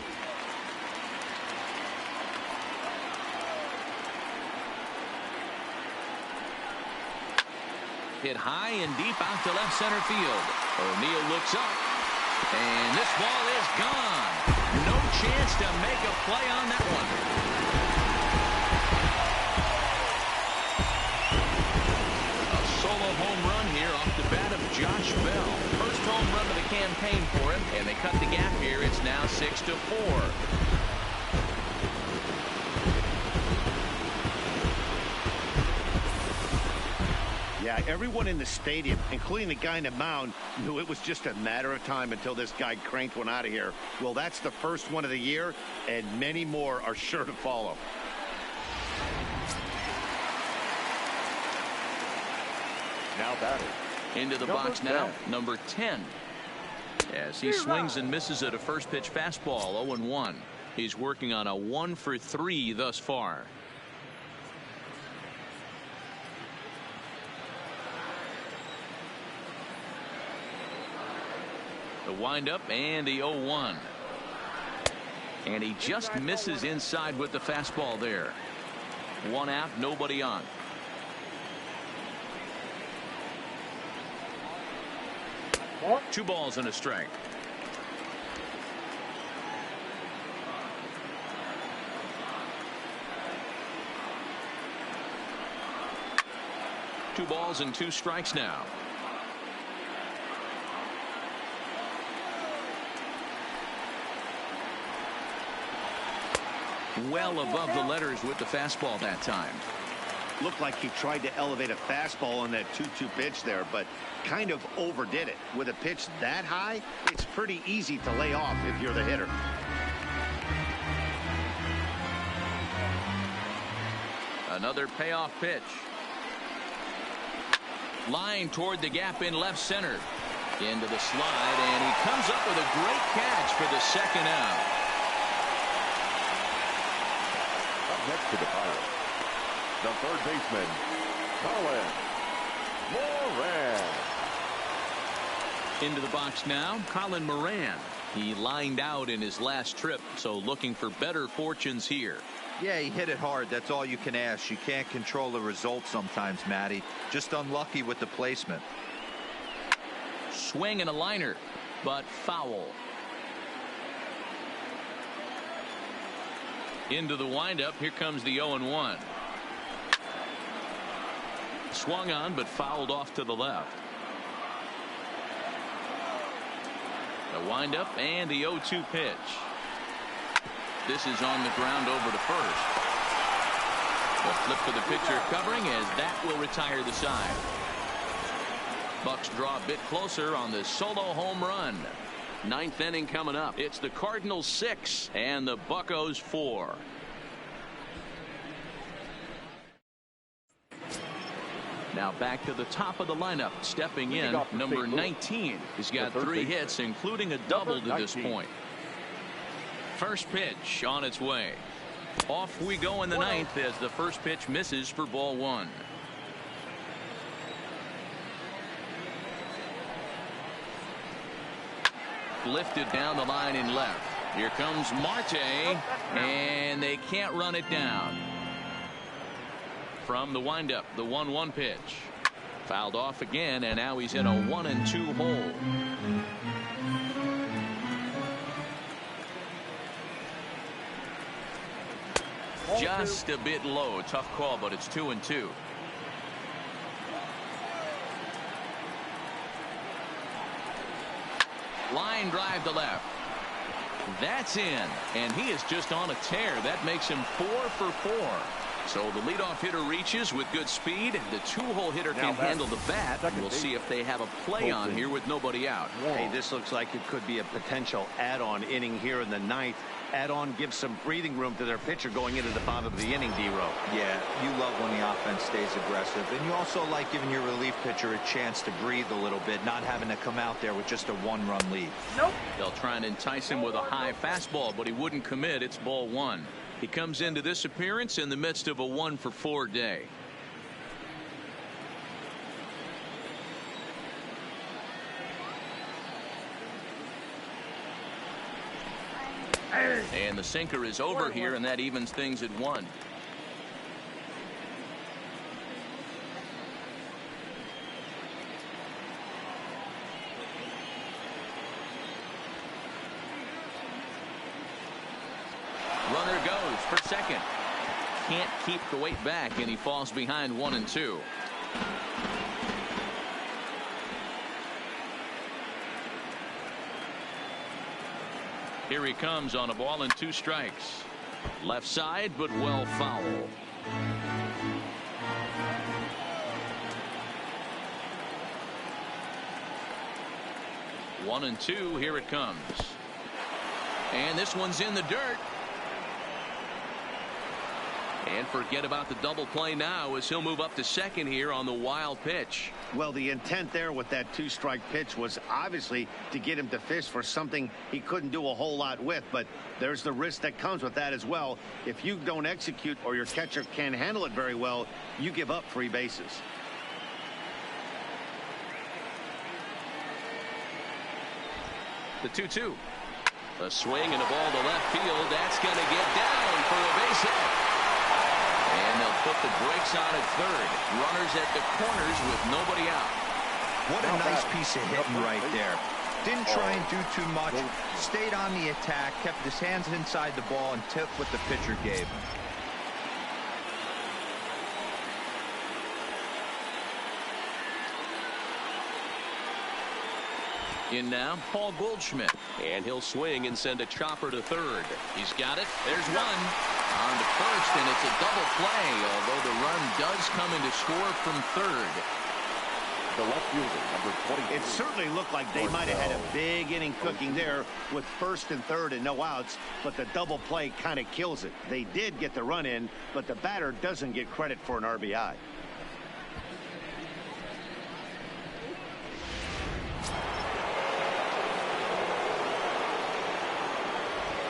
Hit high and deep out to left center field. O'Neill looks up, and this ball is gone. No chance to make a play on that one. Josh Bell. First home run of the campaign for him, and they cut the gap here. It's now 6-4. Yeah, everyone in the stadium, including the guy in the mound, knew it was just a matter of time until this guy cranked one out of here. Well, that's the first one of the year, and many more are sure to follow. Now batting. Into the box now, number 10. As he swings and misses at a first pitch fastball, 0-1. He's working on a 1 for 3 thus far. The windup and the 0-1. And he just misses inside with the fastball there. 1 out, nobody on. Two balls and a strike. Two balls and 2 strikes now. Well above the letters with the fastball that time. Looked like he tried to elevate a fastball on that 2-2 pitch there, but kind of overdid it. With a pitch that high, it's pretty easy to lay off if you're the hitter. Another payoff pitch. Line toward the gap in left center. Into the slide, and he comes up with a great catch for the second out. Up next to the Pirates, the third baseman, Colin Moran. Into the box now, Colin Moran. He lined out in his last trip, so looking for better fortunes here. Yeah, he hit it hard. That's all you can ask. You can't control the result sometimes, Matty. Just unlucky with the placement. Swing and a liner, but foul. Into the windup. Here comes the 0-1. Swung on, but fouled off to the left. The windup and the 0-2 pitch. This is on the ground over to first. The flip for the pitcher covering as that will retire the side. Bucks draw a bit closer on the solo home run. 9th inning coming up. It's the Cardinals 6 and the Buccos 4. Now back to the top of the lineup. Stepping in, number 19. He's got 3 hits, including a double to this point. First pitch on its way. Off we go in the 9th as the first pitch misses for ball 1. Lifted down the line in left. Here comes Marte, and they can't run it down. From the windup, the 1-1 pitch. Fouled off again, and now he's in a 1-2 hole. Just a bit low. Tough call, but it's 2-2. Line drive to left. That's in, and he is just on a tear. That makes him 4 for 4. So the leadoff hitter reaches with good speed. The 2-hole hitter can handle the bat. We'll see if they have a play on here with nobody out. Hey, this looks like it could be a potential add-on inning here in the 9th. Add-on gives some breathing room to their pitcher going into the bottom of the inning, D-Row. Yeah, you love when the offense stays aggressive, and you also like giving your relief pitcher a chance to breathe a little bit, not having to come out there with just a 1-run lead. Nope. They'll try and entice him with a high fastball, but he wouldn't commit. It's ball 1. He comes into this appearance in the midst of a 1 for 4 day. And the sinker is over here, and that evens things at 1. Runner goes for second. Can't keep the weight back, and he falls behind 1-2. Here he comes on a ball and 2 strikes. Left side, but well foul. One and 2. Here it comes. And this one's in the dirt. And forget about the double play now as he'll move up to second here on the wild pitch. Well, the intent there with that 2-strike pitch was obviously to get him to fish for something he couldn't do a whole lot with, but there's the risk that comes with that as well. If you don't execute or your catcher can't handle it very well, you give up free bases. The 2-2. A swing and a ball to left field. That's going to get down for a base hit. And they'll put the brakes on at third. Runners at the corners with nobody out. What a nice piece of hitting right there. Didn't try and do too much. Stayed on the attack. Kept his hands inside the ball and took what the pitcher gave him. In now, Paul Goldschmidt. And he'll swing and send a chopper to third. He's got it. There's one. On to first, and it's a double play, although the run does come in to score from third. The left fielder, number 20. It certainly looked like they might have had a big inning cooking there with first and third and no outs, but the double play kind of kills it. They did get the run in, but the batter doesn't get credit for an RBI.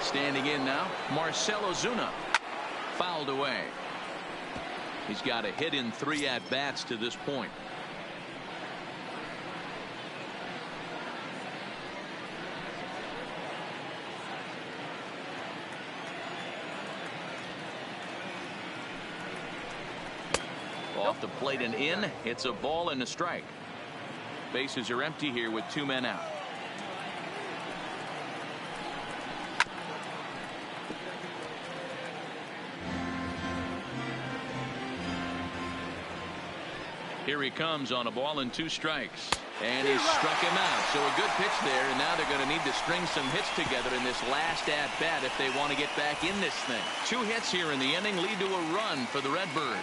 Standing in now, Marcell Ozuna. Fouled away. He's got a hit in 3 at-bats to this point. Off the plate and in. It's a ball and a strike. Bases are empty here with 2 men out. Here he comes on a ball and 2 strikes. And he struck him out. So a good pitch there, and now they're going to need to string some hits together in this last at-bat if they want to get back in this thing. 2 hits here in the inning lead to a run for the Redbirds.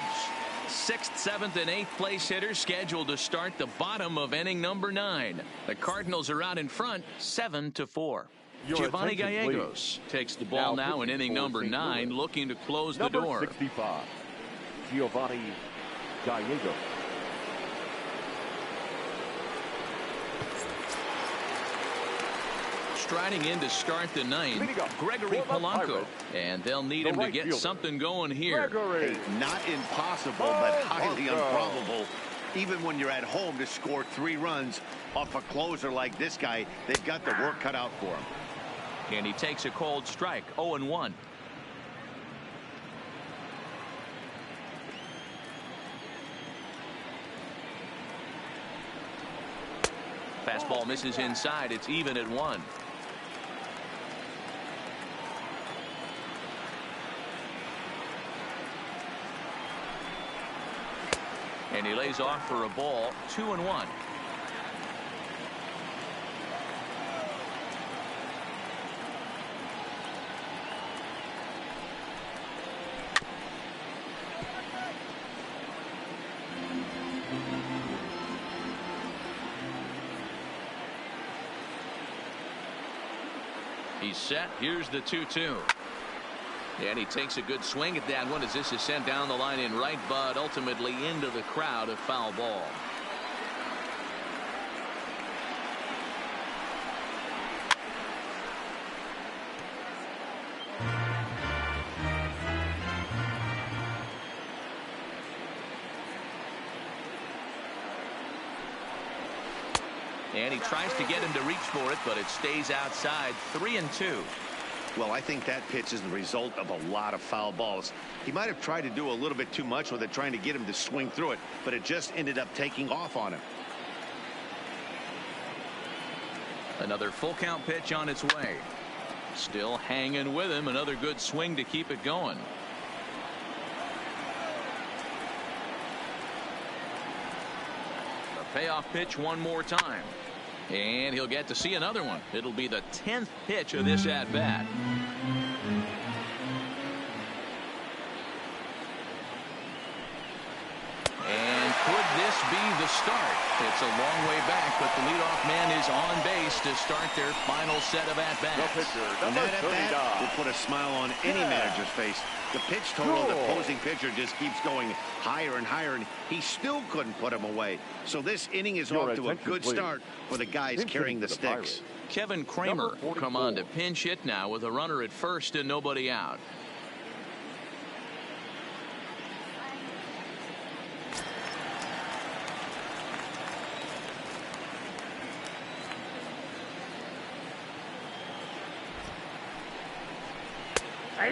6th, 7th, and 8th place hitters scheduled to start the bottom of inning number 9. The Cardinals are out in front, 7-4. Giovanni Gallegos takes the ball now in inning number 9, looking to close the door. 65, Giovanni Gallegos. Striding in to start the 9th, Gregory Polanco. And they'll need him to get something going here. Hey, not impossible, but highly improbable. Even when you're at home to score 3 runs off a closer like this guy, they've got the work cut out for him. And he takes a cold strike, 0-1. Fastball misses inside. It's even at 1. And he lays off for a ball, 2-1. He's set. Here's the 2-2. And he takes a good swing at that one as this is sent down the line in right, but ultimately into the crowd, a foul ball. And he tries to get him to reach for it, but it stays outside. 3-2. Well, I think that pitch is the result of a lot of foul balls. He might have tried to do a little bit too much with it, trying to get him to swing through it, but it just ended up taking off on him. Another full count pitch on its way. Still hanging with him. Another good swing to keep it going. A payoff pitch one more time. And he'll get to see another one. It'll be the 10th pitch of this at-bat. And could this be the start? It's a long way back, but the leadoff man is on base to start their final set of at-bats. And that at-bat will put a smile on any manager's face. The pitch total of the opposing pitcher just keeps going higher and higher, and he still couldn't put him away. So this inning is off to a good start for the guys carrying the sticks. Kevin Kramer will come on to pinch hit now with a runner at first and nobody out.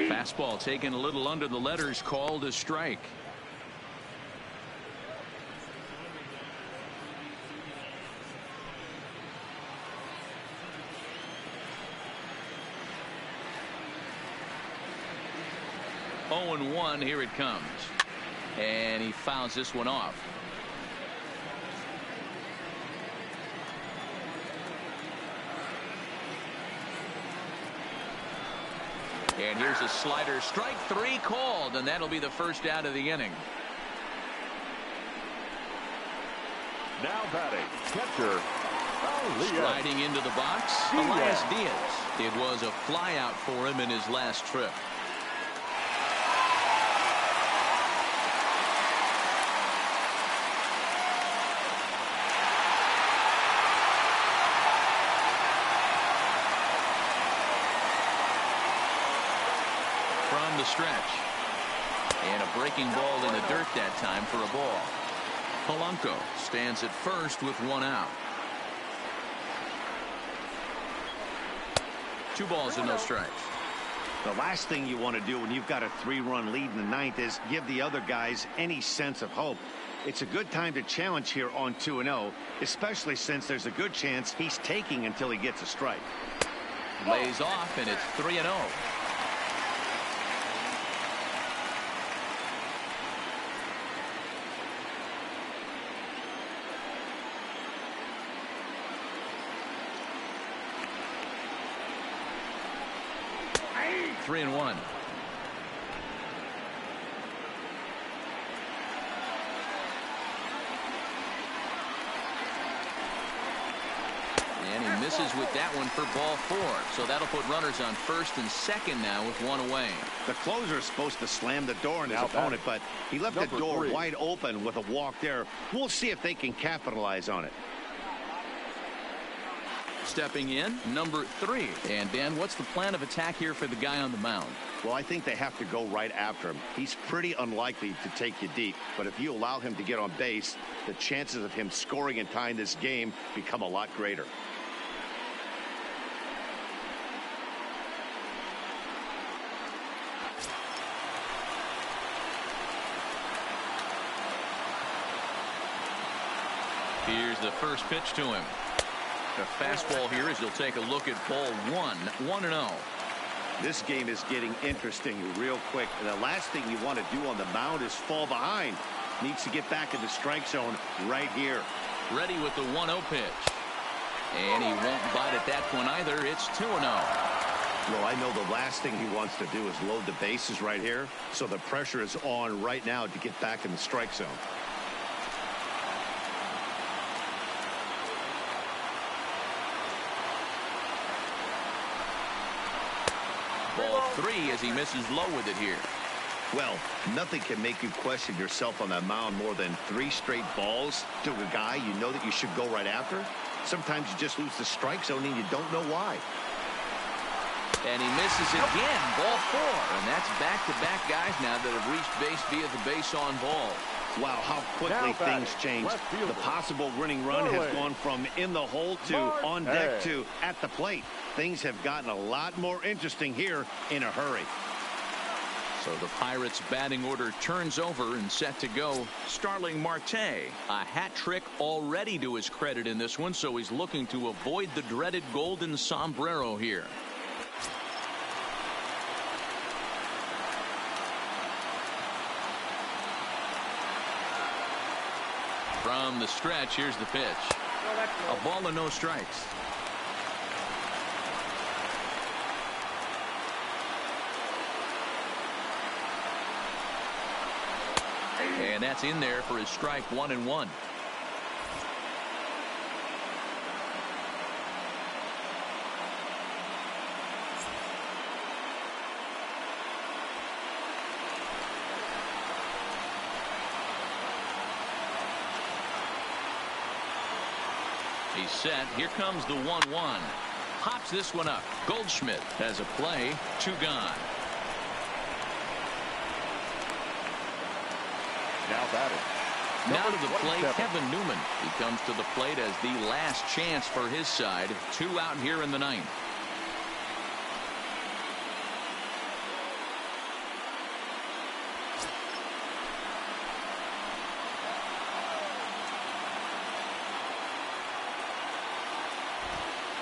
Fastball taken a little under the letters, called a strike. Oh and 1, here it comes. And he fouls this one off. And here's a slider, strike 3 called, and that'll be the first out of the inning. Now batting, catcher, Sliding into the box, Elias Diaz. It was a flyout for him in his last trip. From the stretch. And a breaking ball in the dirt that time for a ball. Polanco stands at first with 1 out. 2 balls and no strikes. The last thing you want to do when you've got a 3-run lead in the 9th is give the other guys any sense of hope. It's a good time to challenge here on 2-0, especially since there's a good chance he's taking until he gets a strike. Lays off, and it's 3-0. Three and 1. And he misses with that one for ball 4. So that'll put runners on first and second now with 1 away. The closer is supposed to slam the door on his opponent, but he left the door wide open with a walk there. We'll see if they can capitalize on it. Stepping in, number 3. And Dan, what's the plan of attack here for the guy on the mound? Well, I think they have to go right after him. He's pretty unlikely to take you deep, but if you allow him to get on base, the chances of him scoring and tying this game become a lot greater. Here's the first pitch to him. The fastball here as he'll take a look at ball 1, 1-0. This game is getting interesting real quick. And the last thing you want to do on the mound is fall behind. Needs to get back in the strike zone right here. Ready with the 1-0 pitch. And he won't bite at that point either. It's 2-0. Well, I know the last thing he wants to do is load the bases right here. So the pressure is on right now to get back in the strike zone. Ball 3 as he misses low with it here. Well, nothing can make you question yourself on that mound more than 3 straight balls to a guy you know that you should go right after. Sometimes you just lose the strike zone and you don't know why. And he misses again. Ball 4. And that's back-to-back guys now that have reached base via the base on ball. Wow, how quickly things change. The possible winning run has gone from in the hole to on deck to at the plate. Things have gotten a lot more interesting here in a hurry. So the Pirates batting order turns over and set to go. Starling Marte, a hat trick already to his credit in this one, so he's looking to avoid the dreaded golden sombrero here. From the stretch, here's the pitch. No, that's no. A ball and no strikes. And that's in there for his strike, 1-1. He's set. Here comes the 1-1. Hops this one up. Goldschmidt has a play. 2 gone. Now batting. Now to the plate, 27. Kevin Newman. He comes to the plate as the last chance for his side. 2 out here in the 9th.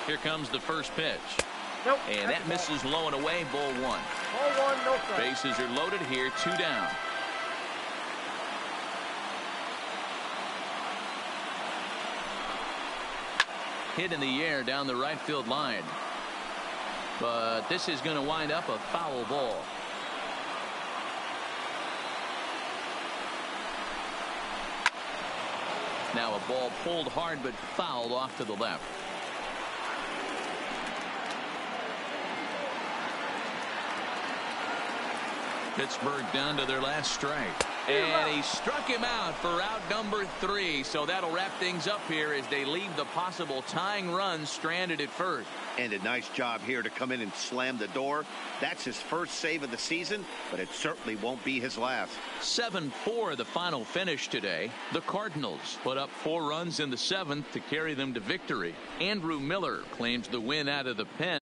Here comes the first pitch. Nope. And that misses low and away. Ball 1. Ball 1, no strike. Bases are loaded here. 2 down. Hit in the air down the right field line. But this is going to wind up a foul ball. Now a ball pulled hard but fouled off to the left. Pittsburgh down to their last strike. And he struck him out for out number 3. So that'll wrap things up here as they leave the possible tying run stranded at first. And a nice job here to come in and slam the door. That's his first save of the season, but it certainly won't be his last. 7-4 the final finish today. The Cardinals put up 4 runs in the 7th to carry them to victory. Andrew Miller claims the win out of the pen.